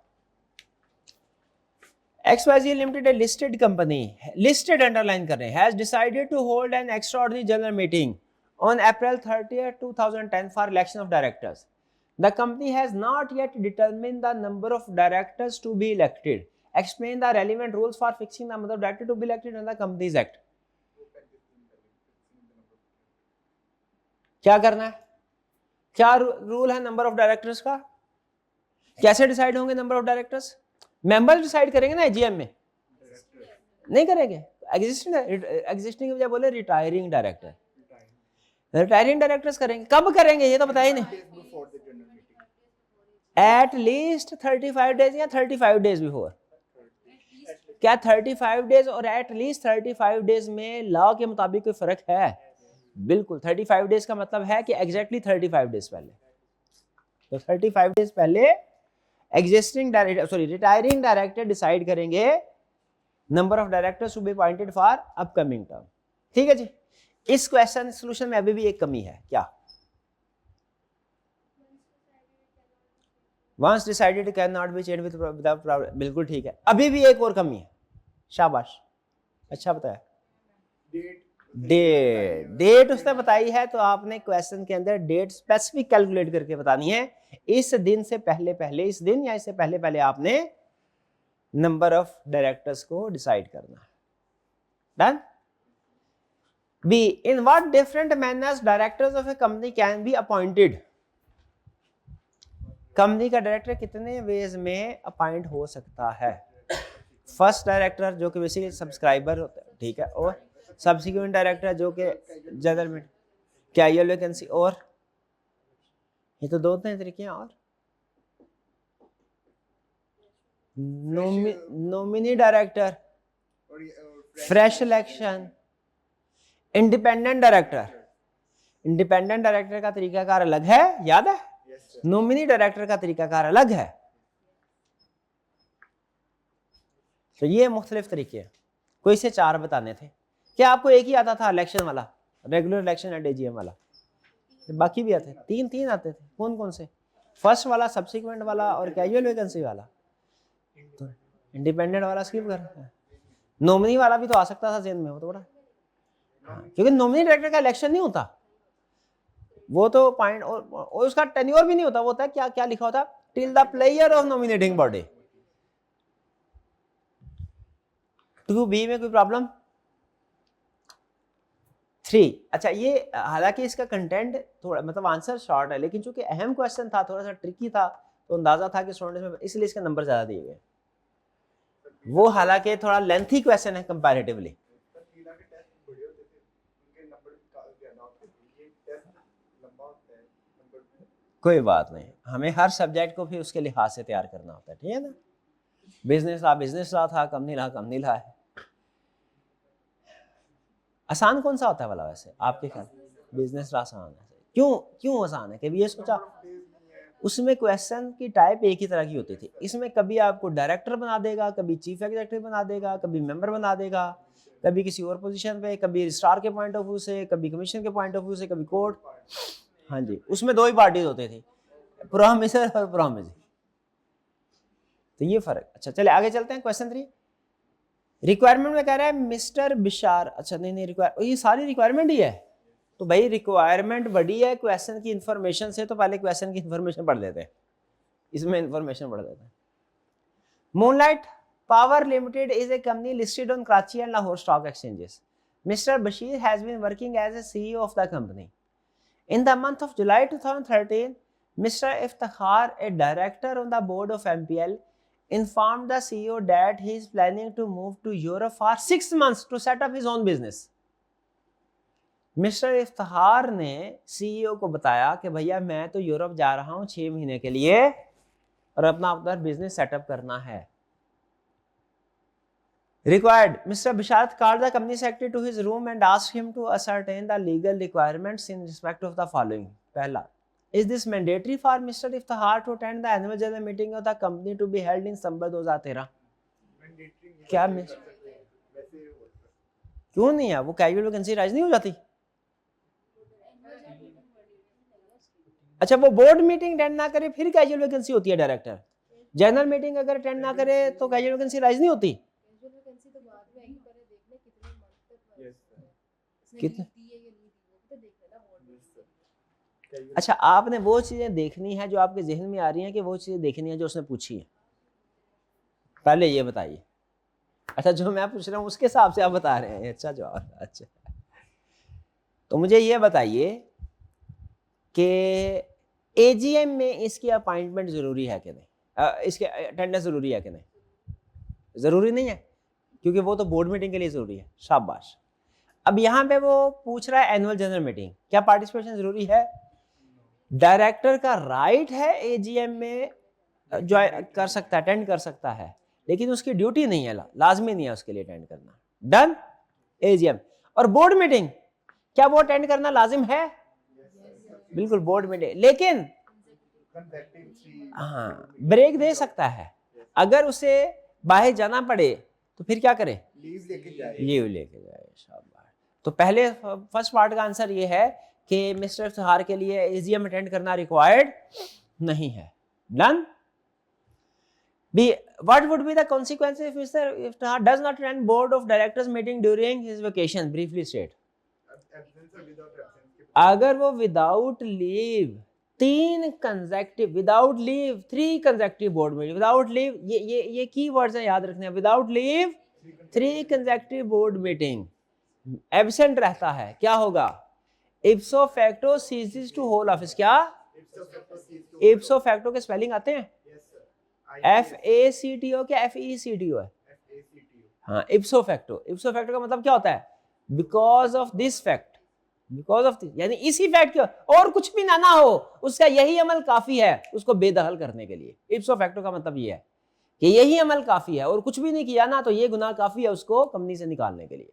XYZ Limited, a listed company, listed underline कर रहे हैं, has decided to hold an extraordinary general meeting on April 30th, 2010 for election of directors. The company has not yet determined the number of directors to be elected. Explain the relevant rules for fixing the number of directors to be elected under the Companies Act. क्या करना है? क्या rule है number of directors का? कैसे decide होंगे number of directors? Members decide करेंगे ना एजीएम में, नहीं करेंगे? एग्जिस्टिंग की बजाय बोले रिटायरिंग डायरेक्टर, रिटायरिंग डायरेक्टर्स करेंगे। कब करेंगे ये तो बताइए नहीं। एट लीस्ट 35 डेज या 35 डेज बिफोर। क्या 35 डेज और एट लीस्ट 35 डेज में लॉ के मुताबिक कोई फर्क है? बिल्कुल। 35 डेज का मतलब है कि एग्जैक्टली 35 डेज पहले, तो 35 डेज पहले एग्जिस्टिंग रिटायरिंग डायरेक्टर डिसाइड करेंगे number of directors to be appointed for upcoming term, ठीक है जी? इस क्वेश्चन सॉल्यूशन में अभी भी एक कमी है, क्या? Once decided can not be change without problem, बिल्कुल ठीक है। अभी भी एक और कमी है, शाबाश, अच्छा बताया। डेट उसने बताई है, तो आपने क्वेश्चन के अंदर डेट स्पेसिफिक कैलकुलेट करके बतानी है। इस दिन से पहले इस दिन या इससे पहले आपने नंबर ऑफ डायरेक्टर्स को डिसाइड करना है। Done? B, in what different manners directors of a company can be appointed? Company का डायरेक्टर कितने वेज में अपॉइंट हो सकता है? फर्स्ट डायरेक्टर जो कि बेसिकली सब्सक्राइबर होता है, ठीक है, और सब्सिक्वेंट डायरेक्टर जो कि जनरल में कैजुअल वैकेंसी, और ये तो 2-3 तरीके हैं। और nominee director, fresh election, independent director. Independent director का तरीकाकार अलग है, याद है? नॉमिनी डायरेक्टर का तरीकाकार अलग है। तो ये मुख्तलिफ तरीके हैं, कोई से 4 बताने थे। क्या आपको एक ही आता था इलेक्शन वाला, रेगुलर इलेक्शन एंड एजीएम वाला? बाकी भी आते, तीन आते थे। कौन कौन से? फर्स्ट वाला, सब्सिक्वेंट वाला और कैजुअल वैकेंसी वाला। तो इंडिपेंडेंट वाला स्किप कर, नॉमिनी वाला भी तो आ सकता था जेन में, वो तो बड़ा, क्योंकि नॉमिनी डायरेक्टर का इलेक्शन नहीं होता, वो तो पॉइंट और उसका टेन्योर भी नहीं होता, वो होता है क्या क्या लिखा होता, till the player of nominating body. 2B में कोई प्रॉब्लम? 3, अच्छा ये हालांकि इसका कंटेंट थोड़ा मतलब आंसर शॉर्ट है, लेकिन चूंकि अहम क्वेश्चन था, थोड़ा सा ट्रिकी था, तो अंदाजा था कि स्टूडेंट्स में, इसलिए इसके नंबर ज्यादा दिए गए। वो हालांकि थोड़ा लेंथी क्वेश्चन है कंपैरेटिवली। कोई बात नहीं, हमें हर सब्जेक्ट को फिर उसके लिहाज से तैयार करना होता है, ठीक है ना। बिजनेस रहा था, कम नहीं रहा है। आसान कौन सा होता है वाला वैसे आपके ख्याल? बिजनेस आसान है। क्यों आसान है? कभी ये सोचा? उसमें क्वेश्चन की टाइप एक ही तरह की होती थी, इसमें कभी आपको डायरेक्टर बना देगा, कभी चीफ एग्जीक्यूटिव बना देगा, कभी मेंबर बना देगा, कभी किसी और पोजीशन पे, कभी रजिस्ट्रार के पॉइंट ऑफ व्यू से, कभी कमीशन के पॉइंट ऑफ व्यू से, कभी कोर्ट। हाँ जी, उसमें 2 ही पार्टीज होते थे, प्रोमिसर और प्रोमिस। तो ये फर्क। अच्छा चले आगे चलते हैं। क्वेश्चन 3 रिक्वायरमेंट में कह रहा है मिस्टर बिशार, अच्छा नहीं ये सारी रिक्वायरमेंट ही है। तो भाई रिक्वायरमेंट बड़ी है क्वेश्चन की इंफॉर्मेशन से, तो पहले क्वेश्चन की इंफॉर्मेशन पढ़ लेते हैं, इसमें इंफॉर्मेशन पढ़ लेते हैं। Moonlight power limited is a company listed on Karachi and Lahore stock exchanges. Mr. Bashir has been working as a CEO of the company. In the month of July 2013, Mr. Iftikhar, a director on the board of MPL, informed the CEO that he is planning to move to Europe for 6 months to set up his own business. Mister Iftikhar ने CEO को बताया कि भैया मैं तो Europe जा रहा हूं 6 महीने के लिए और अपना उधर बिजनेस सेटअप करना है। Required, Mr. Bisharat called the company secretary to his room and asked him to ascertain the legal requirements in respect of the following. पहला, is this mandatory for Mr. Iftikhar to attend the annual general meeting of the company to be held in December 2013? क्या क्यों नहीं है? वो casual vacancy rise नहीं हो जाती? अच्छा वो बोर्ड मीटिंग अटेंड ना करे फिर कैजुअल वैकेंसी होती है डायरेक्टर, जनरल मीटिंग अगर अटेंड ना करे तो कैजुअल वैकेंसी राइज नहीं होती? कितने? अच्छा आपने वो चीजें देखनी है जो आपके जहन में आ रही हैं कि वो चीजें देखनी है जो उसने पूछी है? पहले ये बताइए। अच्छा जो मैं पूछ रहा हूँ उसके हिसाब से आप बता रहे हैं? अच्छा जवाब। अच्छा तो मुझे ये बताइए कि एजीएम में इसकी अपॉइंटमेंट जरूरी है कि नहीं, इसके अटेंडेंस जरूरी है कि नहीं? जरूरी नहीं है, क्योंकि वो तो बोर्ड मीटिंग के लिए जरूरी है। शाबाश। अब यहाँ पे वो पूछ रहा है एनुअल जनरल मीटिंग, क्या पार्टिसिपेशन जरूरी है? डायरेक्टर का राइट है एजीएम में ज्वाइन कर सकता है, अटेंड कर सकता है, लेकिन उसकी ड्यूटी नहीं है, लाजमी नहीं है उसके लिए अटेंड करना। डन। एजीएम और बोर्ड मीटिंग, क्या वो अटेंड करना लाजिम है? बिल्कुल बोर्ड मीटिंग, लेकिन हाँ ब्रेक दे सकता है। अगर उसे बाहर जाना पड़े तो फिर क्या करे? लीव लेके जाए। शाबाश। तो पहले फर्स्ट पार्ट का आंसर ये है कि मिस्टर इफ्तिखार के लिए एजीएम अटेंड करना रिक्वायर्ड नहीं है। Done. B, what would be the consequences if Mr. Iftikhar does not attend board of directors meeting during his vacation? Briefly state. अगर वो without leave 3 consecutive board meeting, without leave, ये की words हैं, याद रखने हैं। Without leave 3 consecutive board meeting absent रहता है, क्या होगा? Ipso facto ceases to hold office. क्या इप्सो फैक्टो के स्पेलिंग आते हैं? FACTO क्या FECTO है? हाँ इप्सो फैक्टो। इप्सो फैक्टो का मतलब क्या होता है? Because of this fact, because of this, यानी इसी फैक्ट के और कुछ भी ना हो उसका यही अमल काफी है उसको बेदखल करने के लिए। इप्सो फैक्टो का मतलब ये है कि यही अमल काफी है और कुछ भी नहीं किया ना तो ये गुनाह काफी है उसको कंपनी से निकालने के लिए।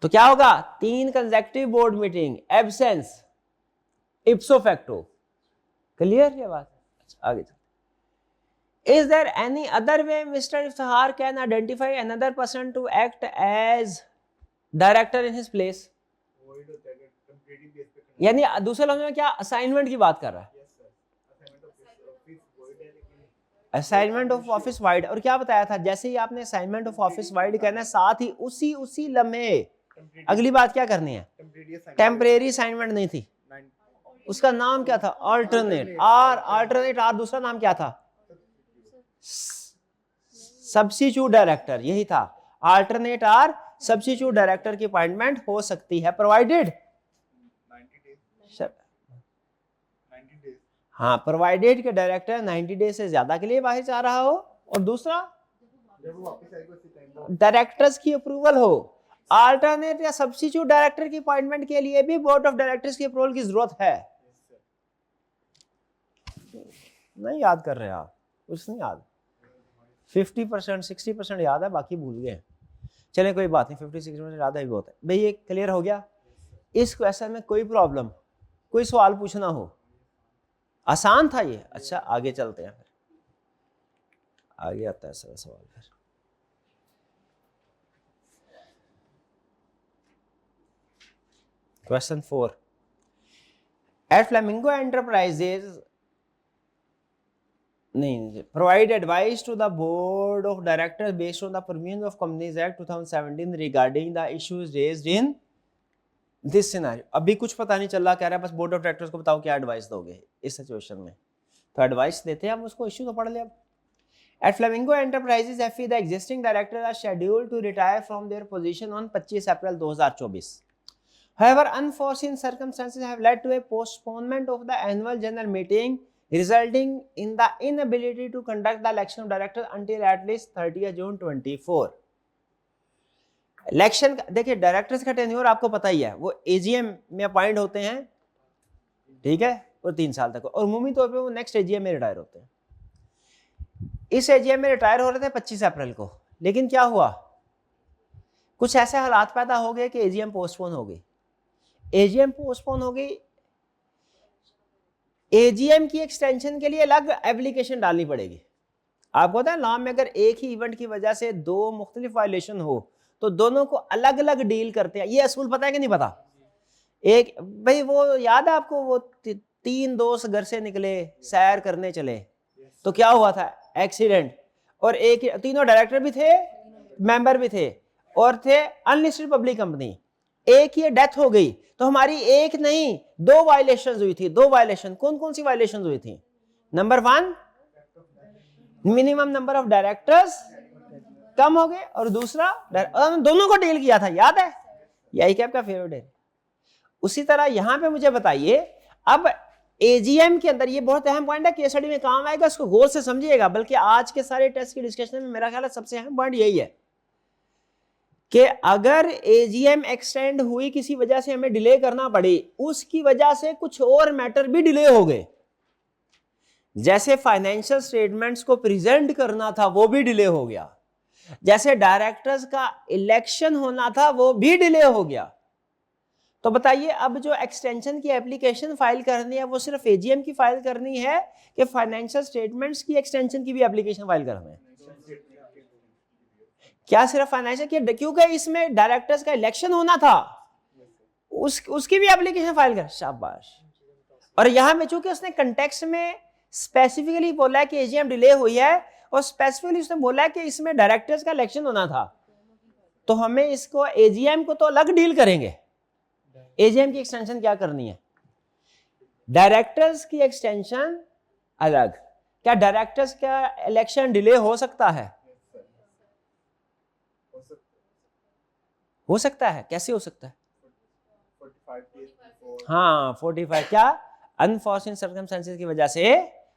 तो क्या होगा? 3 consecutive board meeting, absence, ipso facto. Clear ये बात? अच्छा आगे चलते। Is there any other way mister Iftikhar can identify another person to act as director in his place? void होता है, temporary base पे करना यानी दूसरे लफ्ज में क्या असाइनमेंट की बात कर रहा है, है। Yes, sir. Assignment of office void है, लेकिन असाइनमेंट ऑफ ऑफिस वाइड। और क्या बताया था, जैसे ही आपने असाइनमेंट ऑफ ऑफिस वाइड कहना है, साथ ही उसी लम्हे temporary अगली बात क्या करनी है, temporary assignment टेम्परेरी असाइनमेंट नहीं थी, 9 उसका नाम क्या था, अल्टरनेट आर, दूसरा नाम क्या था, सब्स्टिट्यूट डायरेक्टर, यही था, अल्टरनेट आर सब्स्टिट्यूट डायरेक्टर की अपॉइंटमेंट हो सकती है प्रोवाइडेड 90 days 90 days हाँ, प्रोवाइडेड के डायरेक्टर 90 डेज से ज्यादा के लिए बाहर जा रहा हो, और दूसरा जब वो वापस आएगा उसी टाइम डायरेक्टर्स की अप्रूवल हो। अल्टरनेट या सब्स्टिट्यूट डायरेक्टर की अपॉइंटमेंट के लिए भी बोर्ड ऑफ डायरेक्टर्स की अप्रूवल की जरूरत है। नहीं याद कर रहे आप, कुछ नहीं याद, 50% 60% याद है, बाकी भूल गए। चले कोई बात नहीं, 50-60% याद है बहुत है। भाई ये क्लियर हो गया। इस क्वेश्चन में कोई प्रॉब्लम, कोई सवाल पूछना हो, आसान था ये। अच्छा आगे चलते हैं, फिर आगे आता है सारा सवाल। फिर क्वेश्चन 4, एट फ्लेमिंगो एंटरप्राइजेज नहीं, provide advice to the board of directors based on the provisions of companies act 2017 regarding the issues raised in this scenario. अभी कुछ पता नहीं चल रहा, कह रहा है बस बोर्ड ऑफ डायरेक्टर्स को बताओ क्या एडवाइस दोगे इस सिचुएशन में, तो एडवाइस देते हैं हम उसको, इश्यू तो पढ़ ले अब। At Flamingo Enterprises FE the existing directors are scheduled to retire from their position on 25 April 2024। However, unforeseen circumstances have led to a postponement of the annual general meeting, resulting in the inability to conduct the election of directors until at least 30th June 24। Election देखिए, directors का tenure आपको पता ही है, वो AGM में appoint होते हैं, ठीक है, और 3 साल तक, और उमूमी तौर पे वो नेक्स्ट एजीएम में रिटायर होते हैं। इस एजीएम में रिटायर हो रहे थे 25 अप्रैल को, लेकिन क्या हुआ, कुछ ऐसे हालात पैदा हो गए कि एजीएम पोस्टपोन हो गई। एजीएम पोस्टपोन हो गई, एजीएम की एक्सटेंशन के लिए अलग एप्लीकेशन डालनी पड़ेगी। आपको पता है लॉ में अगर एक ही इवेंट की वजह से 2 मुख्तलिफ वायलेशन हो तो दोनों को अलग अलग डील करते हैं। ये असूल पता है कि नहीं पता? एक भाई वो याद है आपको, वो 3 दोस्त घर से निकले, सैर करने चले, तो क्या हुआ था, एक्सीडेंट, और एक तीनों डायरेक्टर भी थे, मेंबर भी थे, और थे अनलिस्टेड पब्लिक कंपनी, एक ही डेथ हो गई। तो हमारी एक नहीं 2 वायलेशंस हुई थी। 2 वायलेशन कौन कौन सी वायलेशंस हुई थी? Number 1, minimum number of directors कम हो गए, और दूसरा दोनों को डील किया था, याद है, यही क्या आपका फेवरेट है। उसी तरह यहां पे मुझे बताइए, अब एजीएम के अंदर, ये बहुत अहम पॉइंट है, केस स्टडी में काम आएगा, इसको गौर से समझिएगा, बल्कि आज के सारे टेस्ट की डिस्कशन में मेरा ख्याल है सबसे अहम पॉइंट यही है कि अगर एजीएम एक्सटेंड हुई, किसी वजह से हमें डिले करना पड़ी, उसकी वजह से कुछ और मैटर भी डिले हो गए, जैसे फाइनेंशियल स्टेटमेंट्स को प्रेजेंट करना था वो भी डिले हो गया, जैसे डायरेक्टर्स का इलेक्शन होना था वो भी डिले हो गया। तो बताइए अब जो एक्सटेंशन की एप्लीकेशन फाइल करनी है वो सिर्फ एजीएम की फाइल करनी है कि फाइनेंशियल स्टेटमेंट्स की एक्सटेंशन की भी एप्लीकेशन फाइल करनी है? क्या सिर्फ फाइनेंशियल की? क्योंकि इसमें डायरेक्टर्स का इलेक्शन होना था, उसकी भी एप्लीकेशन फाइल कर। शाबाश। और यहां में चूंकि उसने कंटेक्स्ट में स्पेसिफिकली बोला है कि एजीएम डिले हुई है, और स्पेसिफिकली उसने बोला है कि इसमें डायरेक्टर्स का इलेक्शन होना था, तो हमें इसको एजीएम को तो अलग डील करेंगे, एजीएम की एक्सटेंशन क्या करनी है, डायरेक्टर्स की एक्सटेंशन अलग। क्या डायरेक्टर्स का इलेक्शन डिले हो सकता है? हो सकता है। कैसे हो सकता है? 45 days before हाँ 45, क्या अनफॉर्चुनेट सर्कमस्टेंसेस की वजह से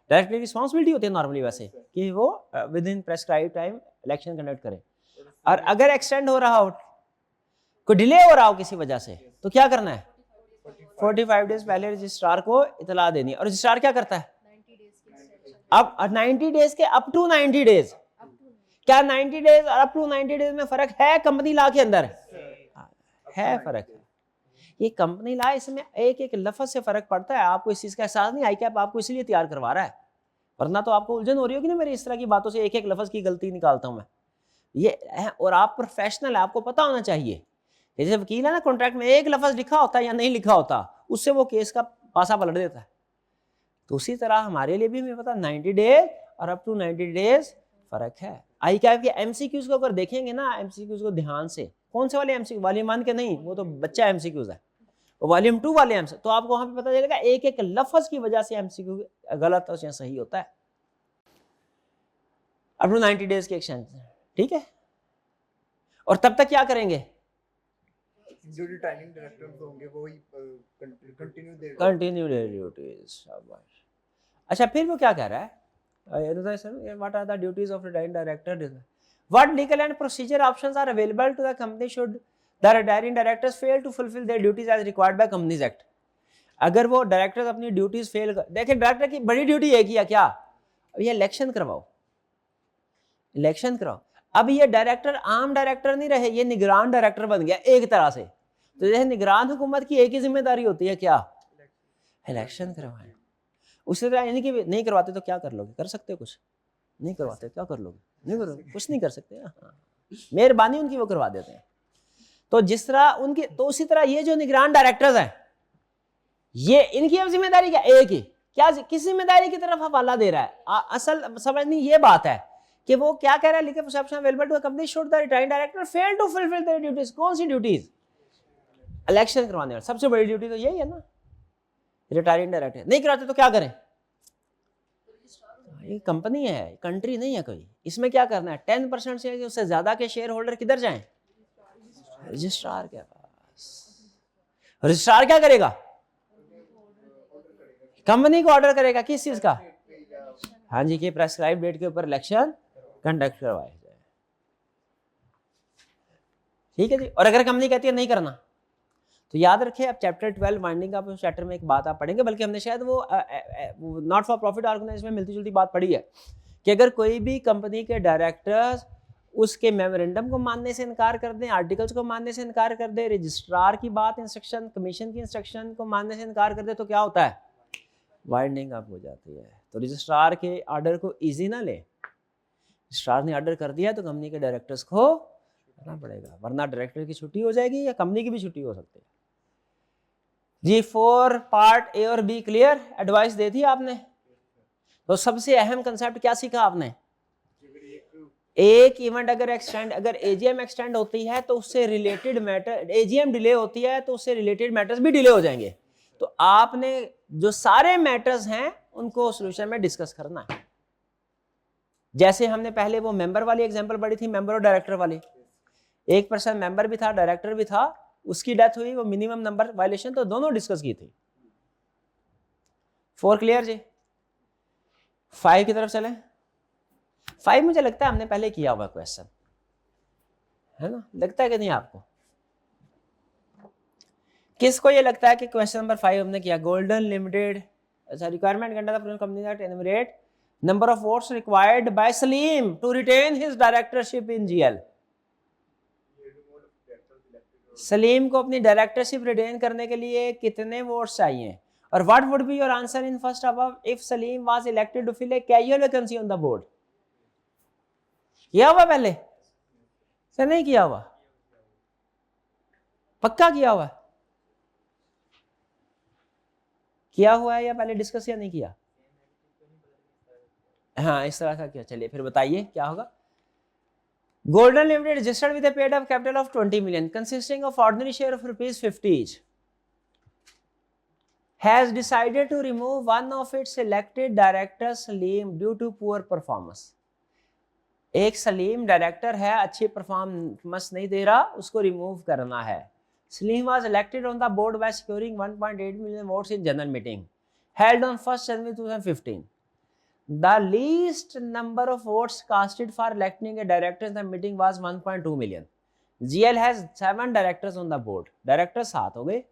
डायरेक्टर की रिस्पांसिबिलिटी होती है नॉर्मली वैसे कि वो with in prescribe time election conduct करें। और अगर एक्सटेंड हो रहा हो, कोई डिले हो रहा हो किसी वजह से, तो क्या करना है, 45 डेज पहले रजिस्ट्रार को इतला देनी है। और रजिस्ट्रार क्या करता है? अब 90 डेज के अप टू 90 डेज। क्या 90 डेज और अप टू 90 डेज में फर्क है कंपनी लॉ के अंदर? है फर्क है। ये कंपनी लॉ, इसमें एक एक लफ्ज से फर्क पड़ता है। आपको इस चीज का एहसास नहीं, आई कैप आपको इसलिए तैयार करवा रहा है, वरना तो आपको उलझन हो रही होगी ना मेरी इस तरह की बातों से, एक एक लफ्ज की गलती निकालता हूं मैं। ये और आप प्रोफेशनल है, आपको पता होना चाहिए जैसे वकील है ना, कॉन्ट्रैक्ट में एक लफ्ज लिखा होता है या नहीं लिखा होता, उससे वो केस का पासा पलट देता है। तो उसी तरह हमारे लिए भी हमें पता 90 डेज और अप टू 90 डेज फर्क है। आई क्या कि एमसीक्यूज को अगर देखेंगे ना, एमसीक्यूज को ध्यान से, कौन से वाले एमसीक्यू, वॉल्यूम 1 के नहीं, वो तो बच्चा एमसीक्यूज है, वॉल्यूम 2 वाले एमसीक्यू, तो आपको वहां पे पता चलेगा एक एक लफ्ज की वजह से एमसीक्यू गलत और सही होता है। अप टू 90 डेज के एक्सटेंशन, ठीक है। और तब तक क्या करेंगे, जो रिटायरिंग डायरेक्टर्स होंगे वो ही कंटिन्यू कंटिन्यू ड्यूटीज। शाबाश। अच्छा फिर वो क्या कह रहा है, what are the duties of retiring director, what legal and procedure options are available to the company should the retiring directors fail to fulfil their duties as required by companies act. अगर वो directors अपनी duties fail कर, देखिए director की बड़ी duty है कि क्या, अब ये इलेक्शन करवाओ, इलेक्शन कराओ। अब ये डायरेक्टर आम डायरेक्टर नहीं रहे, ये निगरान डायरेक्टर बन गया एक तरह से। तो जैसे निगरान हुकूमत की एक ही जिम्मेदारी होती है, क्या, इलेक्शन करवाएं। उसी तरह इनकी नहीं करवाते तो क्या कर लोगे, कर सकते हो कुछ, नहीं करवाते क्या कर लोगे, नहीं करोगे, कुछ नहीं कर सकते। मेहरबानी उनकी वो करवा देते हैं। तो जिस तरह उनकी, तो उसी तरह ये जो निगरान डायरेक्टर्स हैं, ये इनकी अब जिम्मेदारी क्या, एक ही, क्या किस जिम्मेदारी की तरफ हवाला दे रहा है। असल समझनी ये बात है कि वो क्या कह रहा है, legal perception available to company should the retiring director fail to fulfil their duties. कौन सी ड्यूटीज, इलेक्शन करवाने वाले, सबसे बड़ी ड्यूटी तो यही है ना, रिटायरिंग डायरेक्टर। नहीं कराते तो क्या करें, ये कंपनी है, कंट्री नहीं है कोई। इसमें क्या करना है, 10% से उससे ज्यादा के शेयर होल्डर किधर जाएं, रजिस्ट्रार के पास। रजिस्ट्रार क्या करेगा, कंपनी को ऑर्डर करेगा, किस चीज का, हाँ जी, कि प्रेस्क्राइब डेट के ऊपर इलेक्शन कंडक्ट करवाया जाए, ठीक है जी। और अगर कंपनी कहती है नहीं करना, तो याद रखें, अब चैप्टर 12 वाइंडिंग अप उस चैप्टर में एक बात आप पढ़ेंगे, बल्कि हमने शायद वो नॉट फॉर प्रॉफिट ऑर्गेनाइजेशन में मिलती जुलती बात पढ़ी है कि अगर कोई भी कंपनी के डायरेक्टर्स उसके मेमोरेंडम को मानने से इनकार कर दें, आर्टिकल्स को मानने से इनकार कर दे, रजिस्ट्रार की बात, इंस्ट्रक्शन, कमीशन की इंस्ट्रक्शन को मानने से इनकार कर दे, तो क्या होता है, वाइंडिंग अप हो जाती है। तो रजिस्ट्रार के ऑर्डर को ईजी ना ले, रजिस्ट्रार ने ऑर्डर कर दिया तो कंपनी के डायरेक्टर्स को करना पड़ेगा, वरना डायरेक्टर की छुट्टी हो जाएगी या कंपनी की भी छुट्टी हो सकती है जी। 4 पार्ट ए और बी क्लियर, एडवाइस दे दी आपने। तो सबसे अहम कंसेप्ट क्या सीखा आपने, एक इवेंट अगर एक्सटेंड, अगर एजीएम एक्सटेंड होती है तो उससे रिलेटेड मैटर, एजीएम डिले होती है तो उससे रिलेटेड मैटर्स भी डिले हो जाएंगे। तो आपने जो सारे मैटर्स हैं उनको सॉल्यूशन में डिस्कस करना है। जैसे हमने पहले वो मेंबर वाली एग्जांपल पढ़ी थी, मेंबर और डायरेक्टर वाली, एक पर्सन मेंबर भी था डायरेक्टर भी था, उसकी डेथ हुई, वो मिनिमम नंबर वायलेशन, तो दोनों डिस्कस की थी। 4 क्लियर जी। 5 की तरफ चलें। 5 मुझे लगता है हमने पहले किया हुआ क्वेश्चन है ना, लगता है कि नहीं आपको, किसको ये लगता है कि क्वेश्चन नंबर 5 हमने किया, गोल्डन लिमिटेड, अच्छा, requirement under the company act enumerate number of votes required by Salim to retain his directorship in GL. Salim को अपनी डायरेक्टरशिप रिटेन करने के लिए कितने वोट्स चाहिए, और what would be your answer in first above if Salim was elected to fill a casual vacancy on the board. किया हुआ पहले से, नहीं किया हुआ, पक्का किया हुआ, किया हुआ है या पहले डिस्कस या नहीं किया, हाँ इस तरह का किया। चलिए फिर बताइए क्या होगा। Golden Limited registered with a paid up capital of 20 million consisting of ordinary share of rupees 50 each has decided to remove one of its selected directors Salim due to poor performance। एक Salim director है, अच्छी performance नहीं दे रहा, उसको remove करना है। Salim was elected on the board by securing 1.8 million votes in general meeting held on 1st January 2015. The least number of votes casted for electing a director in the meeting was 1.2 million. GL has 7 directors on the board. Directors 7 हो गए।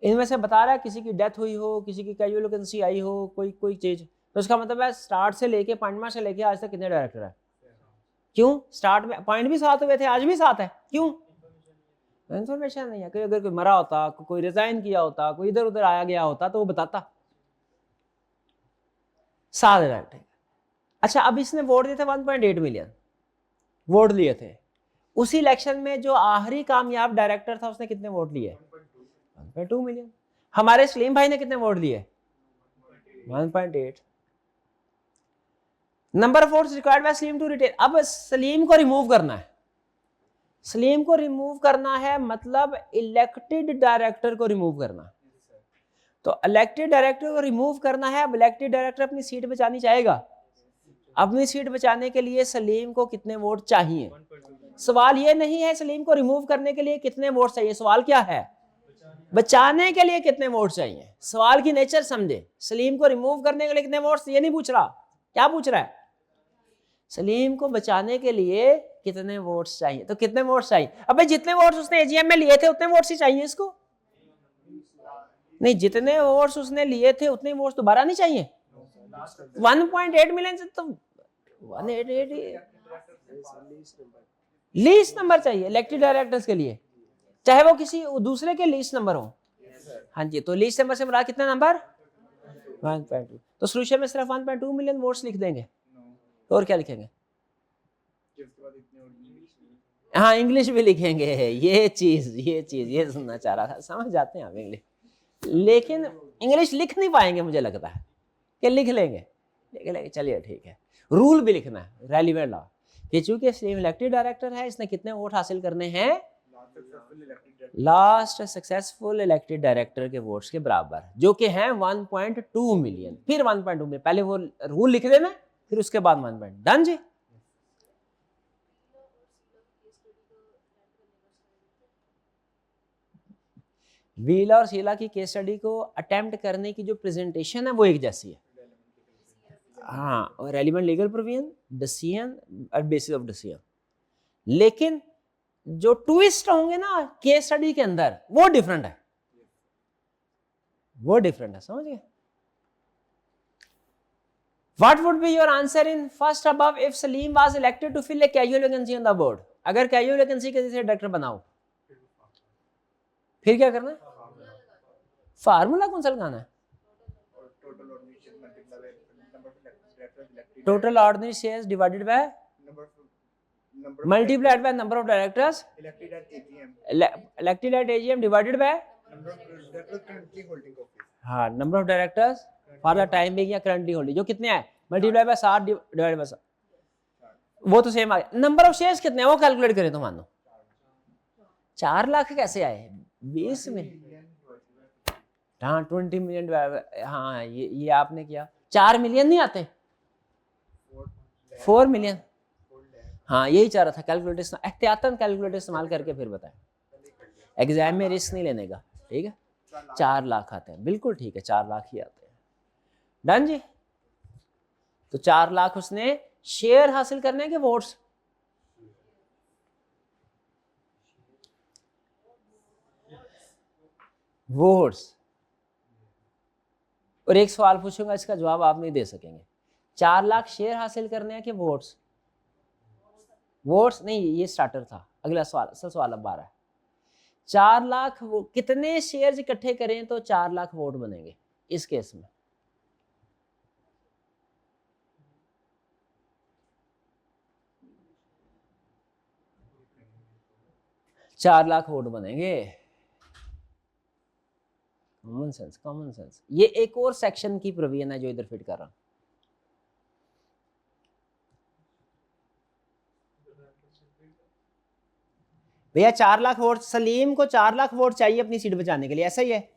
इनमें से बता रहा है किसी की death हुई हो, किसी की कैजुअल वैकेंसी आई हो, कोई चीज, तो उसका मतलब है स्टार्ट से लेके अपॉइंटमेंट से लेके आज तक कितने डायरेक्टर है। क्यों, स्टार्ट में अपॉइंट भी 7 हुए थे, आज भी 7 है, क्यों, इन्फॉर्मेशन नहीं है। कोई अगर कोई मरा होता, कोई रिजाइन किया होता, कोई इधर उधर आया गया होता तो वो बताता। 7 डायरेक्टर। अच्छा, अब इसने वोट दिए थे 1.8 मिलियन वोट लिए थे, उसी इलेक्शन में जो आखिरी कामयाब डायरेक्टर था उसने कितने वोट लिए? 1.2 मिलियन। हमारे सलीम भाई ने कितने वोट लिए? 1.8। Number of votes required by Salim to retain. अब सलीम को रिमूव करना है, सलीम को रिमूव करना है मतलब इलेक्टेड डायरेक्टर को रिमूव करना है। तो इलेक्टेड डायरेक्टर को रिमूव करना है। अब इलेक्टेड डायरेक्टर अपनी सीट बचानी चाहेगा। अपनी सीट बचाने के लिए सलीम को कितने वोट चाहिए? सवाल ये नहीं है सलीम को रिमूव करने के लिए कितने वोट चाहिए, सवाल क्या है? बचाने के लिए कितने वोट चाहिए। सवाल की नेचर समझे। सलीम को रिमूव करने के लिए कितने वोट्स, ये नहीं पूछ रहा। क्या पूछ रहा है? सलीम को बचाने के लिए कितने वोट्स चाहिए। तो कितने वोट्स चाहिए? अबे जितने वोट्स उसने एजीएम में लिए थे उतने वोट्स ही चाहिए इसको। नहीं, जितने वोट्स उसने लिए थे उतने वोट्स दोबारा नहीं चाहिए। 1.8 मिलियन से तो 188 लीस्ट नंबर चाहिए इलेक्टेड डायरेक्टर्स के लिए, चाहे वो किसी दूसरे के लीस्ट नंबर हो। हाँ जी, तो लीस्ट नंबर से मुराद कितना नंबर? 1.2। तो सोल्यूशन में सिर्फ 1.2 मिलियन वोट्स लिख देंगे, और क्या लिखेंगे? हाँ, इंग्लिश भी लिखेंगे। ये चीज सुनना चाह रहा था। समझ जाते हैं आप इंग्लिश, लेकिन इंग्लिश लिख नहीं पाएंगे मुझे लगता है कि लिख लेंगे। चलिए ठीक है। रूल भी लिखना है, रेलिवेंट लॉ, कि चूंकि सलीम इलेक्टेड डायरेक्टर है, इसने कितने वोट हासिल करने हैं? लास्ट सक्सेसफुल इलेक्टेड डायरेक्टर के वोट्स के बराबर, जो कि हैं 1.2 मिलियन। फिर 1.2 मिलियन, पहले वो रूल लिख देना, फिर उसके बाद 1. डन जी। व्हीलर और शीला की केस स्टडी को अटेम्प्ट करने की जो प्रेजेंटेशन है वो एक जैसी है। हाँ, और रेलिवेंट लीगल प्रोविजन, डिसीजन और बेसिस ऑफ डिसीजन, लेकिन जो ट्विस्ट होंगे ना केस स्टडी के अंदर वो डिफरेंट है, समझ गए? What would be your answer in first above if Salim was elected to fill a casual vacancy on the board? अगर casual vacancy के जैसे डायरेक्टर बनाओ, फिर क्या करना है? फार्मूला कौन सा लगाना है? Total ordinary shares divided by multiplied by number of directors elected at AGM divided by हाँ number of directors for the time being या currently holding, जो कितने आए multiply by 7 divided by 7, वो तो सेम आ गया। नंबर ऑफ शेयर्स कितने हैं वो कैलकुलेट करें तो मान लो 4 लाख कैसे आए 20 में। हाँ 20 मिलियन। हाँ ये आपने किया, 4 मिलियन नहीं आते, 4 मिलियन। हाँ यही चाह रहा था, कैलकुलेटर एहतियातन कैलकुलेटर इस्तेमाल करके फिर बताएं, एग्जाम में रिस्क नहीं लेने का। ठीक है, 4 लाख आते हैं, बिल्कुल ठीक है, 4 लाख ही आते हैं। डन जी। तो 4 लाख उसने शेयर हासिल करने के वोट्स। और एक सवाल पूछूंगा, इसका जवाब आप नहीं दे सकेंगे। 4 लाख शेयर हासिल करने के वोट्स नहीं, ये स्टार्टर था। अगला सवाल, असल सवाल अब आ रहा है। 4 लाख वो कितने शेयर्स इकट्ठे करें तो 4 लाख वोट बनेंगे इस केस में? चार लाख वोट बनेंगे। Common sense. ये एक और सेक्शन की प्रोविजन है जो इधर फिट कर रहा हूं। भैया 4 लाख वोट, सलीम को 4 लाख वोट चाहिए अपनी सीट बचाने के लिए, ऐसा ही है।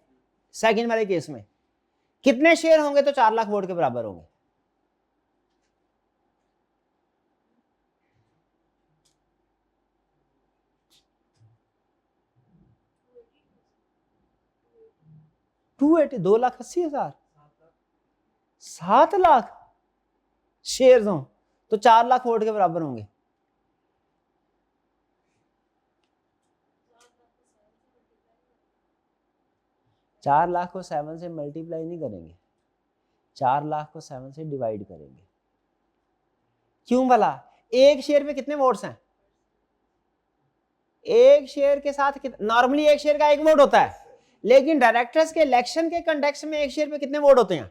सेकंड वाले केस में कितने शेयर होंगे तो 4 लाख वोट के बराबर होंगे? $280, 2,80,000, 7 लाख शेयर हो तो 4 लाख वोट के बराबर होंगे। चार लाख को 7 से मल्टीप्लाई नहीं करेंगे, 4 लाख को 7 से डिवाइड करेंगे। क्यों भला? एक शेयर पे कितने वोट्स हैं? एक शेयर के साथ नॉर्मली एक शेयर का 1 वोट होता है, लेकिन डायरेक्टर्स के इलेक्शन के कंटेक्स्ट में एक शेयर पे कितने वोट होते हैं?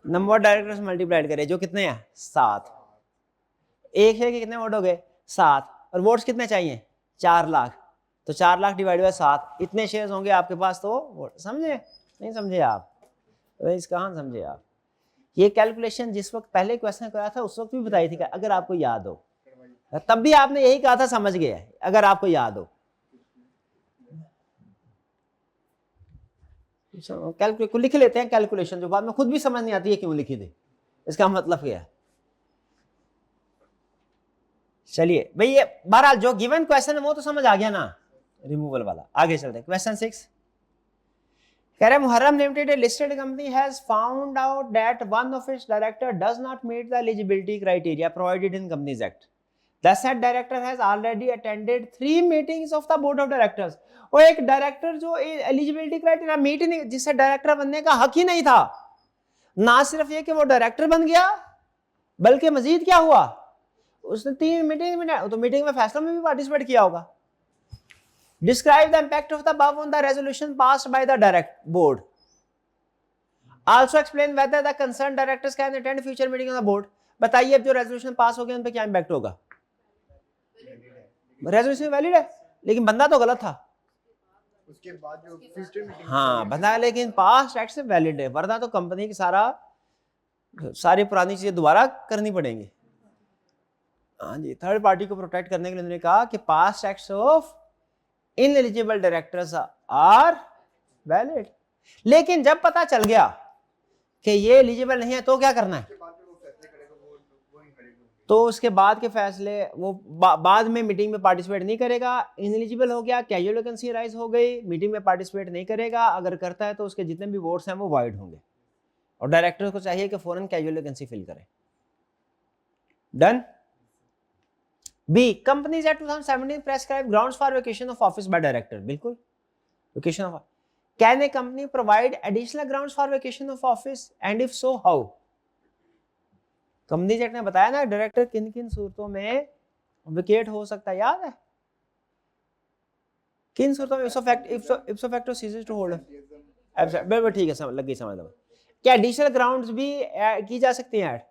नंबर ऑफ डायरेक्टर्स मल्टीप्लाइड करें, जो कितने हैं? 7। एक शेयर के कितने वोट हो गए? 7। और वोट्स कितने चाहिए 4 लाख, तो 4 लाख डिवाइड बाय 7 इतने शेयर्स होंगे आपके पास, तो समझे नहीं समझे आप, इस कहाँ समझे आप। ये कैलकुलेशन जिस वक्त पहले क्वेश्चन कराया था उस वक्त भी बताई थी, अगर आपको याद हो, तब भी आपने यही कहा था समझ गया, अगर आपको याद हो। कैलकुलेट लिख लेते हैं कैलकुलेशन, जो बाद में खुद भी समझ नहीं आती है क्यों लिखी थी, इसका मतलब क्या है। चलिए भाई, ये बहरहाल जो गिवन क्वेश्चन है वो तो समझ आ गया ना, रिमूवल वाला। आगे चलते हैं, क्वेश्चन 6 कह रहे Muharram limited listed company has found out that one of its director does not meet the eligibility criteria provided in companies act. The said director has already attended 3 meetings of the board of directors. और एक director जो eligibility criteria meet नहीं, जिससे director बनने का हक ही नहीं था, ना सिर्फ ये कि वो डायरेक्टर बन गया, बल्कि मजीद क्या हुआ, उसने 3 मीटिंग में, तो मीटिंग में फैसलों में भी पार्टिसिपेट किया होगा। Describe the impact of the above on the resolution passed by the direct board. Also explain whether the concerned directors can attend future meeting of the board. बताइए अब जो रेजोल्यूशन पास हो गया उन पे क्या इंपैक्ट होगा। रेजोल्यूशन वैलिड है लेकिन बंदा तो गलत था, उसके बाद जो फ्यूचर मीटिंग, हाँ बंदा, लेकिन पास्ट एक्ट से वैलिड है, वरना तो कंपनी की सारी पुरानी चीजें दोबारा करनी पड़ेंगी। हाँ जी, थर्ड पार्टी को प्रोटेक्ट करने के लिए उन्होंने कहा कि past acts of ineligible directors are valid. लेकिन जब पता चल गया कि ये एलिजिबल नहीं है तो क्या करना है, तो उसके बाद के फैसले वो बाद में मीटिंग में पार्टिसिपेट नहीं करेगा। इनएलिजिबल हो गया, कैजुअल वैकेंसी राइज हो गई, मीटिंग में पार्टिसिपेट नहीं करेगा, अगर करता है तो उसके जितने भी वोट्स हैं वो वाइड होंगे, और डायरेक्टर को चाहिए कि फौरन कैजुअल वैकेंसी फिल करे। Done. B, companies act 2017 prescribe grounds for vacation of office by director. बिल्कुल, vacation of, can a company provide additional grounds for vacation of office and if so how. Companies act ने बताया ना director किन किन सूरतों में wicket हो सकता है, याद है किन सूरतों में, ipso facto ceases to hold. बिल्कुल ठीक है, लग गई समझ। क्या एडिशनल ग्राउंड्स भी की जा सकती हैं ऐड,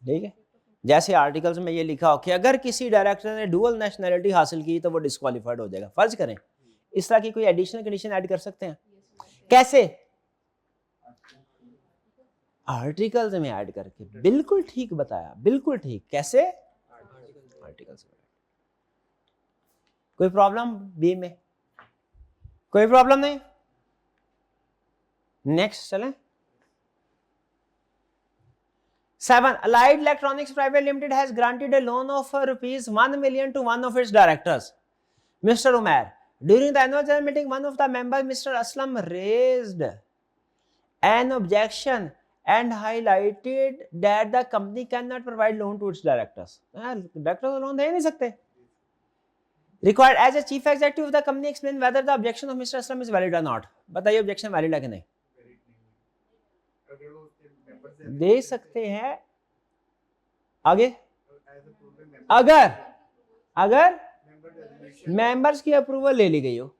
ठीक है। जैसे आर्टिकल्स में ये लिखा हो कि अगर किसी डायरेक्टर ने डुअल नेशनैलिटी हासिल की तो वो डिस्क्वालीफाइड हो जाएगा, फर्ज करें, इस तरह की कोई एडिशनल कंडीशन ऐड कर सकते हैं। कैसे, आर्टिकल्स में ऐड करके। बिल्कुल ठीक बताया, बिल्कुल ठीक। कैसे, आर्टिकल्स में। कोई प्रॉब्लम बी में, कोई प्रॉब्लम नहीं। नेक्स्ट चलें। 7, Allied Electronics Private Limited has granted a loan of rupees 1 million to one of its directors, Mr. Umair. During the annual general meeting, one of the members, Mr. Aslam, raised an objection and highlighted that the company cannot provide loan to its directors. Directors को loan दे नहीं सकते. Required as a chief executive of the company explain whether the objection of Mr. Aslam is valid or not. बताइए objection valid है कि नहीं? दे सकते हैं। आगे, अगर मेंबर्स की अप्रूवल ले ली गई हो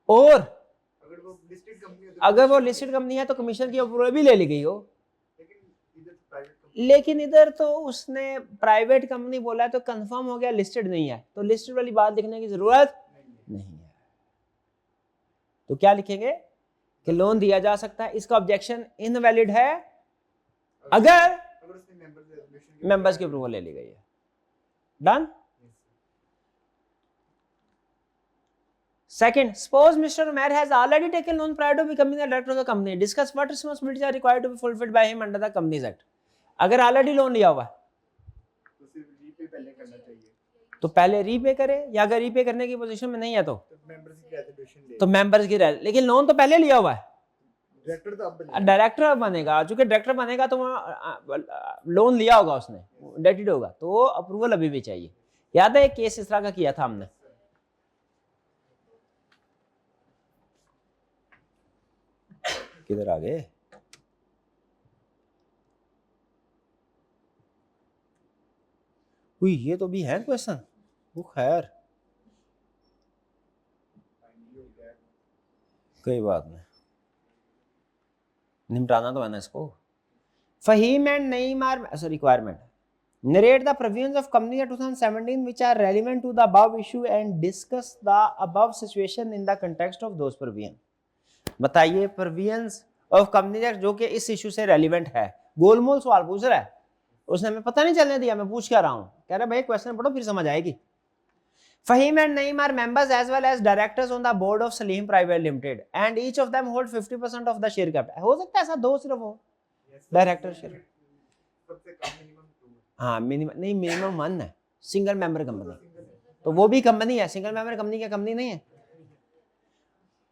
और अगर वो लिस्टेड कंपनी है तो कमीशन की अप्रूवल भी ले ली गई हो, लेकिन इधर तो उसने प्राइवेट कंपनी बोला है तो कंफर्म हो गया लिस्टेड नहीं है, तो लिस्टेड वाली बात लिखने की जरूरत नहीं है। तो क्या लिखेंगे कि लोन दिया जा सकता है, इसका ऑब्जेक्शन इनवैलिड है अगर मेंबर्स की अप्रूवल ले ली गई है। Done. Second, suppose Mr. Umair has already taken loan prior to becoming the director of the company. Discuss what responsibilities are required to be fulfilled by him under the Companies Act. अगर already loan लिया हुआ है तो सिर्फ repay पहले करना चाहिए, तो पहले रीपे करे, या अगर रीपे करने की पोजीशन में नहीं है तो मेंबर्स की रेजोल्यूशन ले, तो मेंबर्स की लेकिन लोन तो पहले लिया हुआ है, डायरेक्टर तो अब बनेगा, डायरेक्टर बनेगा, चूंकि डायरेक्टर बनेगा तो लोन लिया होगा उसने, डेटेड होगा, तो अप्रूवल अभी भी चाहिए। याद है एक केस इस तरह का किया था हमने, किधर आ गए, ये तो भी है क्वेश्चन, वो खैर कोई बात नहीं, निपटाना तो है ना इसको। Fahim and Naeem are requirement. Narrate the provisions of Company Act 2017 which are relevant to the above issue and discuss the above situation in the context of those provisions. बताइए provisions of Company Act जो कि इस issue से relevant है. गोलमोल सवाल पूछ रहा है, उसने हमें पता नहीं चलने दिया, मैं पूछ क्या रहा हूँ. कह रहा भाई क्वेश्चन पढ़ो फिर समझ आएगी. Fahim and Naeem are members as well as directors on the board of Salim Private Limited and each of them hold 50% of the share capital. हो सकता है ऐसा दो सिर्फ हो डायरेक्टर शेयर. सबसे कम मिनिमम 2 हाँ मिनिमम नहीं, मिनिमम 1 है. सिंगल मेंबर कंपनी तो वो भी कंपनी है, सिंगल मेंबर कंपनी क्या कंपनी नहीं है.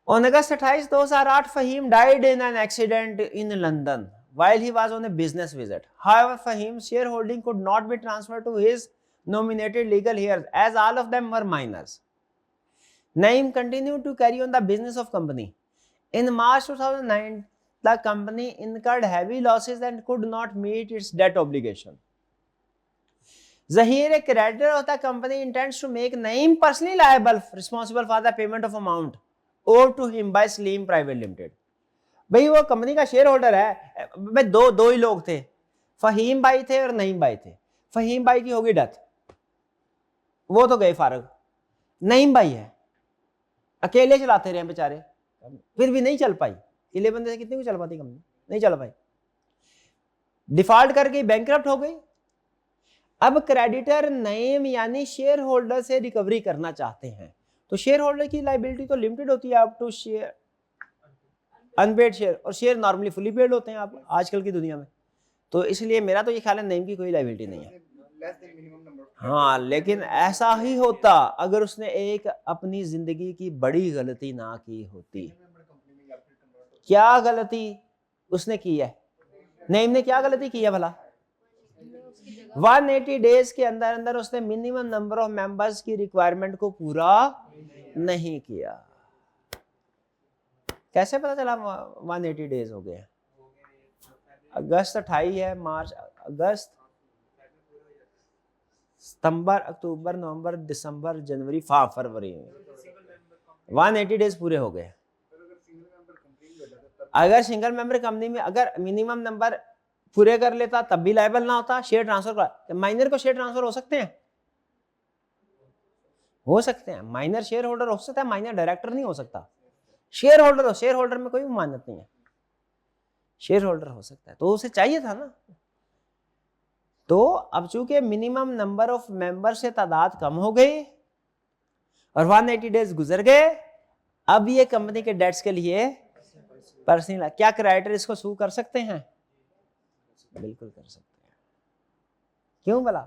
On August 28, 2008, Fahim died in an accident in London while he was on a business visit. However, Fahim's shareholding could not be transferred to his nominated legal heirs as all of them were minors. Naeem continued to carry on the business of company. In March 2009, the company incurred heavy losses and could not meet its debt obligation. Zahir, a creditor of the company, intends to make Naeem personally liable, responsible for the payment of amount owed to him by Salim Private Limited. भाई वो company का share holder है. भाई दो ही लोग थे, फहीम भाई थे और नईम भाई थे. फहीम भाई की होगी डेथ, वो तो गए फारग. नईम भाई है, अकेले चलाते रहे बेचारे, फिर भी नहीं चल पाई. अकेले बंदे से कितनी भी चल पाती कंपनी, नहीं चल पाई. डिफॉल्ट कर गई, बैंकरप्ट हो गई. अब क्रेडिटर नईम यानी शेयर होल्डर से रिकवरी करना चाहते हैं, तो शेयर होल्डर की लायबिलिटी तो लिमिटेड होती है up to share unpaid share, और शेयर नॉर्मली फुली पेड होते हैं आप आजकल की दुनिया में. तो इसलिए मेरा तो ये ख्याल है नईम की कोई लायबिलिटी नहीं है. हाँ, लेकिन ऐसा ही होता अगर उसने एक अपनी जिंदगी की बड़ी गलती ना की होती. क्या गलती उसने की है, नईम ने क्या गलती की है भला? 180 डेज के अंदर अंदर उसने मिनिमम नंबर ऑफ मेंबर्स की रिक्वायरमेंट को पूरा नहीं किया. कैसे पता चला 180 डेज हो गए? अगस्त 28 है, मार्च, अगस्त, सितंबर, अक्टूबर, नवंबर, दिसंबर, जनवरी, फरवरी, 180 डेज पूरे हो गए. अगर सिंगल मेंबर कंपनी में अगर मिनिमम नंबर पूरे कर लेता तब भी लायबल ना होता. शेयर ट्रांसफर का माइनर को शेयर ट्रांसफर हो सकते हैं, हो सकते हैं. माइनर शेयर होल्डर हो सकता है, माइनर डायरेक्टर नहीं हो सकता. शेयर होल्डर हो, शेयर होल्डर में कोई मान्यता नहीं है, शेयर होल्डर हो सकता है. तो उसे चाहिए था ना. तो अब चूंकि मिनिमम नंबर ऑफ मेंबर से तादाद कम हो गई और 180 डेज गुजर गए, अब ये कंपनी के डेट्स के लिए पर्सनल, क्या क्रेडिटर इसको सू कर सकते हैं? बिल्कुल कर सकते हैं. क्यों भला?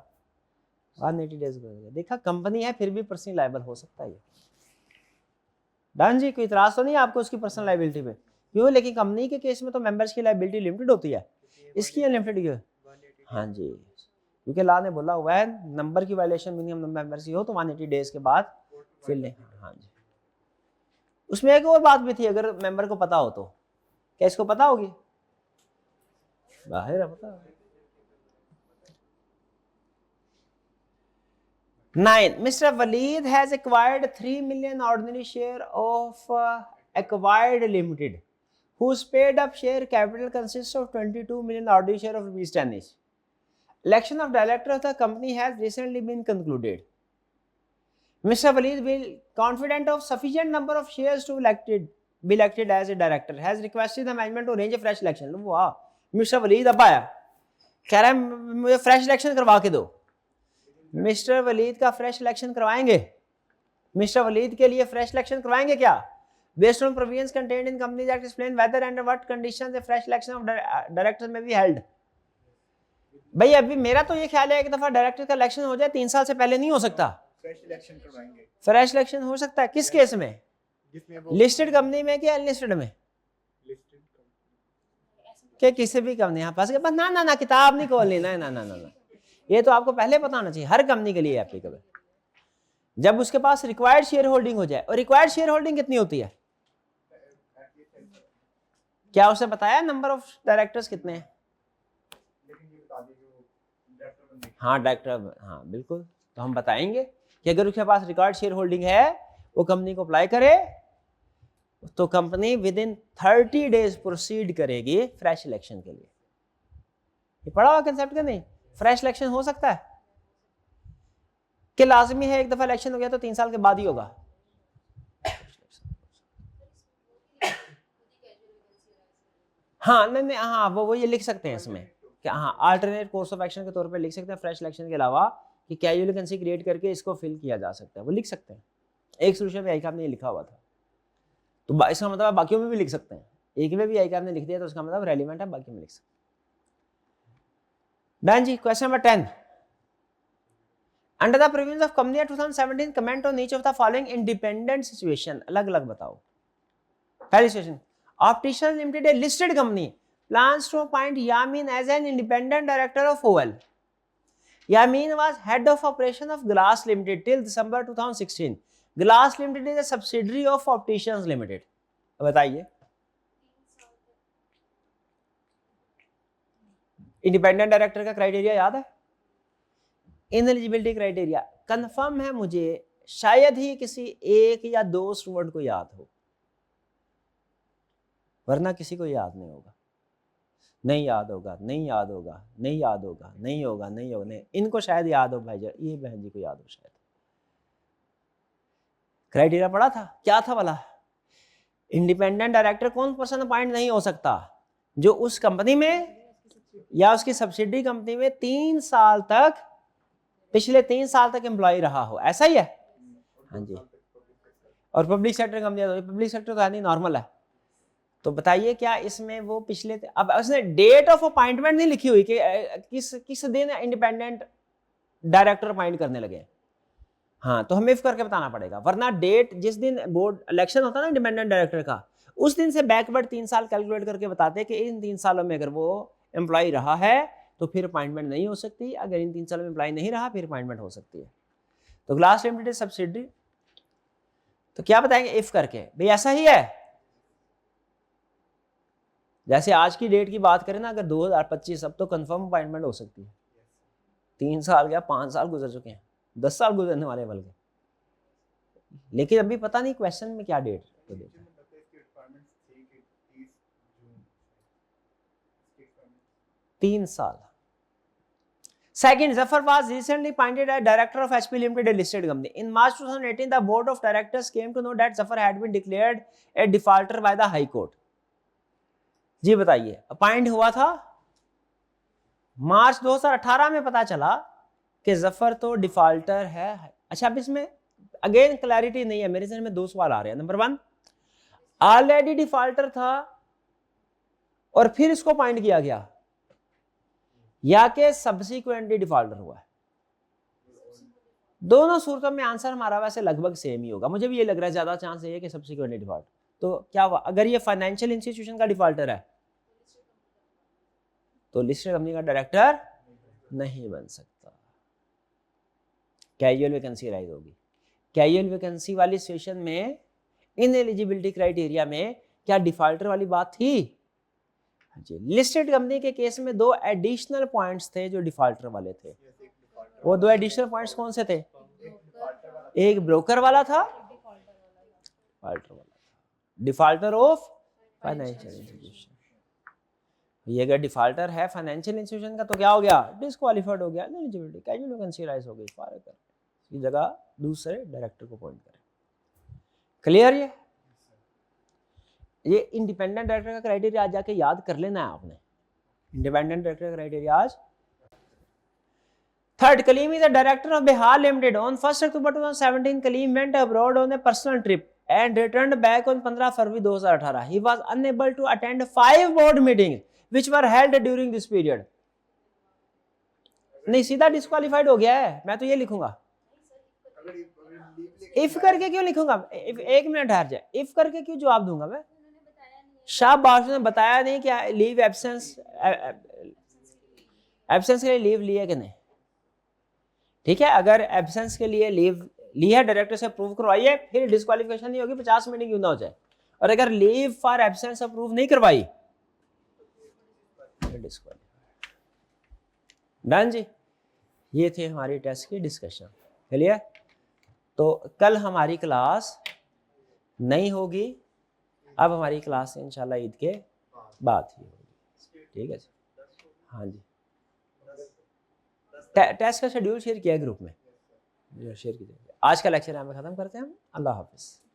180 डेज गुजर गए, देखा कंपनी है फिर भी पर्सनल लायबल हो सकता है. डन जी, कोई इतराज तो नहीं आपको उसकी पर्सनल लायबिलिटी पे? क्यों? लेकिन कंपनी के केस में तो मेंबर्स की लायबिलिटी लिमिटेड होती है, इसकी अनलिमिटेड क्यों? हाँ जी, क्योंकि लॉ ने बोला हुआ है नंबर की वायलेशन मिनिमम नंबर मेंबर्स की हो तो 180 डेज के बाद फिर ले. हाँ जी. उसमें एक और बात भी थी, अगर मेंबर को पता हो तो. क्या इसको पता होगी? बाहर है पता. 9. Mr. Waleed has acquired 3 million ordinary share of acquired limited, whose paid up share capital consists of 22 million ordinary share of rupees 10 each. Election of director of the company has recently been concluded. Mr. Waleed, will confident of sufficient number of shares to be elected as a director, has requested the management to arrange a fresh election. वाह, mister Waleed अब आया, कह रहा है मुझे fresh election करवा के दो. मिस्टर वलीद का फ्रेश इलेक्शन करवाएंगे? मिस्टर वलीद के लिए फ्रेश इलेक्शन करवाएंगे क्या? Based on provisions contained in companies act explain whether and what conditions a fresh election of directors may be held. भाई अभी मेरा तो ये ख्याल है एक दफा डायरेक्टर का इलेक्शन हो जाए, 3 साल से पहले नहीं हो सकता. फ्रेश इलेक्शन करवाएंगे. फ्रेश इलेक्शन हो सकता है किस केस में? लिस्टेड कंपनी में कि अनलिस्टेड में? कि किसी भी कंपनी यहाँ पास ना ना ना किताब नहीं खोलनी, ना ना ना ना ना, ये तो आपको पहले पता होना चाहिए. हर कंपनी के लिए एप्लीकेबल. जब उसके पास रिक्वायर्ड शेयर होल्डिंग हो जाए, और रिक्वायर्ड शेयर होल्डिंग कितनी होती है? क्या उसने बताया नंबर ऑफ डायरेक्टर्स कितने हैं? हाँ डायरेक्टर, हाँ बिल्कुल. तो हम बताएंगे कि अगर उसके पास रिकॉर्ड शेयर होल्डिंग है, वो कंपनी को अप्लाई करे तो company with in 30 days proceed करेगी फ्रेश इलेक्शन के लिए. ये पढ़ा हुआ कंसेप्ट का नहीं? फ्रेश इलेक्शन हो सकता है कि लाजमी है एक दफा इलेक्शन हो गया तो 3 साल के बाद ही होगा? हाँ नहीं नहीं, हाँ वो ये लिख सकते हैं इसमें कि हाँ अल्टरनेट कोर्स ऑफ एक्शन के तौर पे लिख सकते हैं फ्रेश इलेक्शन के अलावा कि कैजुअल वैकेंसी क्रिएट करके इसको फिल किया जा सकता है, वो लिख सकते हैं। एक सोल्यूशन में आई ने लिखा हुआ था, तो इसका मतलब बाकियों में भी लिख सकते हैं। एक में भी आई ने लिख दिया तो उसका मतलब रेलिवेंट है, बाकी में लिख सकते हैं। डन जी। Question number 10, under the provisions of company act 2017 comment on each of the following independent situation. अलग अलग बताओ। पहली सिचुएशन, optician limited a listed company plans to appoint Yamin as an independent director of OL. Yamin was head of operation of Glass Limited till December 2016. Glass Limited is a subsidiary of Opticians Limited. बताइए independent director का criteria याद है? इनएलिजिबिलिटी criteria confirm है मुझे, शायद ही किसी एक या दो स्टूडेंट को याद हो, वरना किसी को याद नहीं होगा। नहीं याद होगा, नहीं याद होगा, नहीं याद होगा, नहीं होगा, नहीं होगा, नहीं। इनको शायद याद हो भाई, ये बहन जी को याद हो शायद। क्राइटेरिया पढ़ा था, क्या था वाला? इंडिपेंडेंट डायरेक्टर कौन पर्सन अपॉइंट नहीं हो सकता? जो उस कंपनी में या उसकी सब्सिडी कंपनी में 3 साल तक, पिछले 3 साल तक एम्प्लॉय रहा हो, ऐसा ही है? हाँ जी। और public sector company, public sector तो नहीं, नॉर्मल है। तो बताइए क्या इसमें वो पिछले, अब उसने डेट ऑफ अपॉइंटमेंट नहीं लिखी हुई कि किस दिन इंडिपेंडेंट डायरेक्टर अपॉइंट करने लगे। हाँ तो हमें इफ करके बताना पड़ेगा, वरना डेट जिस दिन बोर्ड इलेक्शन होता है ना इंडिपेंडेंट डायरेक्टर का, उस दिन से बैकवर्ड 3 साल कैलकुलेट करके बताते कि इन 3 सालों में अगर वो एम्प्लॉय रहा है तो फिर अपॉइंटमेंट नहीं हो सकती, अगर इन 3 सालों में एम्प्लॉय नहीं रहा फिर अपॉइंटमेंट हो सकती है। तो ग्लास लिमिटेड सब्सिडी, तो क्या बताएंगे इफ करके? भाई ऐसा ही है। जैसे आज की डेट की बात करें ना, अगर 2025, अब तो कंफर्म अपॉइंटमेंट हो सकती है। 3 साल गया, 5 साल गुजर चुके हैं, 10 साल गुजरने वाले बल्कि, लेकिन अभी पता नहीं क्वेश्चन में क्या डेट तो देखा। 3 साल। Second, Zafar was recently appointed as director of HP Limited, a listed company. In March 2018, the board of directors came to know that Zafar had been declared a defaulter by the High Court. जी बताइए, appoint हुआ था मार्च 2018 में, पता चला कि जफर तो defaulter है। अच्छा, अब इसमें अगेन क्लैरिटी नहीं है, मेरे ज़हन में 2 सवाल आ रहे हैं। नंबर 1, ऑलरेडी डिफॉल्टर था और फिर इसको अपॉइंट किया गया, या कि सब्सिक्वेंटली डिफॉल्टर हुआ है? दोनों सूरतों में आंसर हमारा वैसे लगभग सेम ही होगा, मुझे भी ये लग रहा है ज्यादा चांस है कि सब्सिक्वेंटली डिफॉल्ट। तो क्या हुआ, अगर ये फाइनेंशियल इंस्टीट्यूशन का डिफॉल्टर है तो लिस्टेड कंपनी का डायरेक्टर नहीं बन सकता, कैजुअल वैकेंसी राइज होगी। कैजुअल वैकेंसी वाली सिचुएशन में इनएलिजिबिलिटी क्राइटेरिया में क्या डिफॉल्टर वाली बात थी? जी, लिस्टेड कंपनी के केस में 2 एडिशनल पॉइंट्स थे जो डिफॉल्टर वाले थे। वो 2 एडिशनल पॉइंट्स कौन से थे? एक ब्रोकर वाला था, डिफॉल्टर ऑफ फाइनेंशियल इंस्टीट्यूशन। ये अगर डिफॉल्टर है फाइनेंशियल इंस्टीट्यूशन का तो क्या हो गया? डिस्क्वालीफाइड हो गया, एलिजिबिलिटी कैजुअल वैकेंसी राइज हो गई, फायर कर इसकी जगह दूसरे डायरेक्टर को अपॉइंट करें। क्लियर? ये इंडिपेंडेंट डायरेक्टर का क्राइटेरिया आज जाके याद कर लेना है आपने। इंडिपेंडेंट डायरेक्टर का क्राइटेरिया आज। Third, Kalim is the director of Bihar limited. On 1 October 2017 Kalim went abroad on a personal trip and returned back on 15 February 2018. He was unable to attend 5 board meetings which were held during this period. नहीं, सीधा disqualified हो गया है। मैं तो ये लिखूंगा, if करके क्यों लिखूंगा? एक मिनट ठहर जाए, इफ करके क्यों जवाब दूंगा मैं? शाबाश, ने बताया नहीं क्या लीव एब्सेंस के लिए लीव लिए कि नहीं? ठीक है, अगर एब्सेंस के लिए लीव ली है, डायरेक्टर से अप्रूव करवाइए, फिर डिस्क्वालिफिकेशन नहीं होगी, 50 मीटिंग क्यों ना हो जाए। और अगर लीव फॉर एब्सेंस अप्रूव नहीं करवाई, डन जी। ये थे हमारी टेस्ट की डिस्कशन। चलिए, तो कल हमारी क्लास नहीं होगी, अब हमारी क्लास इंशाल्लाह ईद के बाद ही होगी। ठीक है जी, हाँ जी। टेस्ट का शेड्यूल शेयर किया है ग्रुप में, शेयर कीजिए। आज का लेक्चर यहाँ पे ख़त्म करते हैं हम। अल्लाह हाफिज़।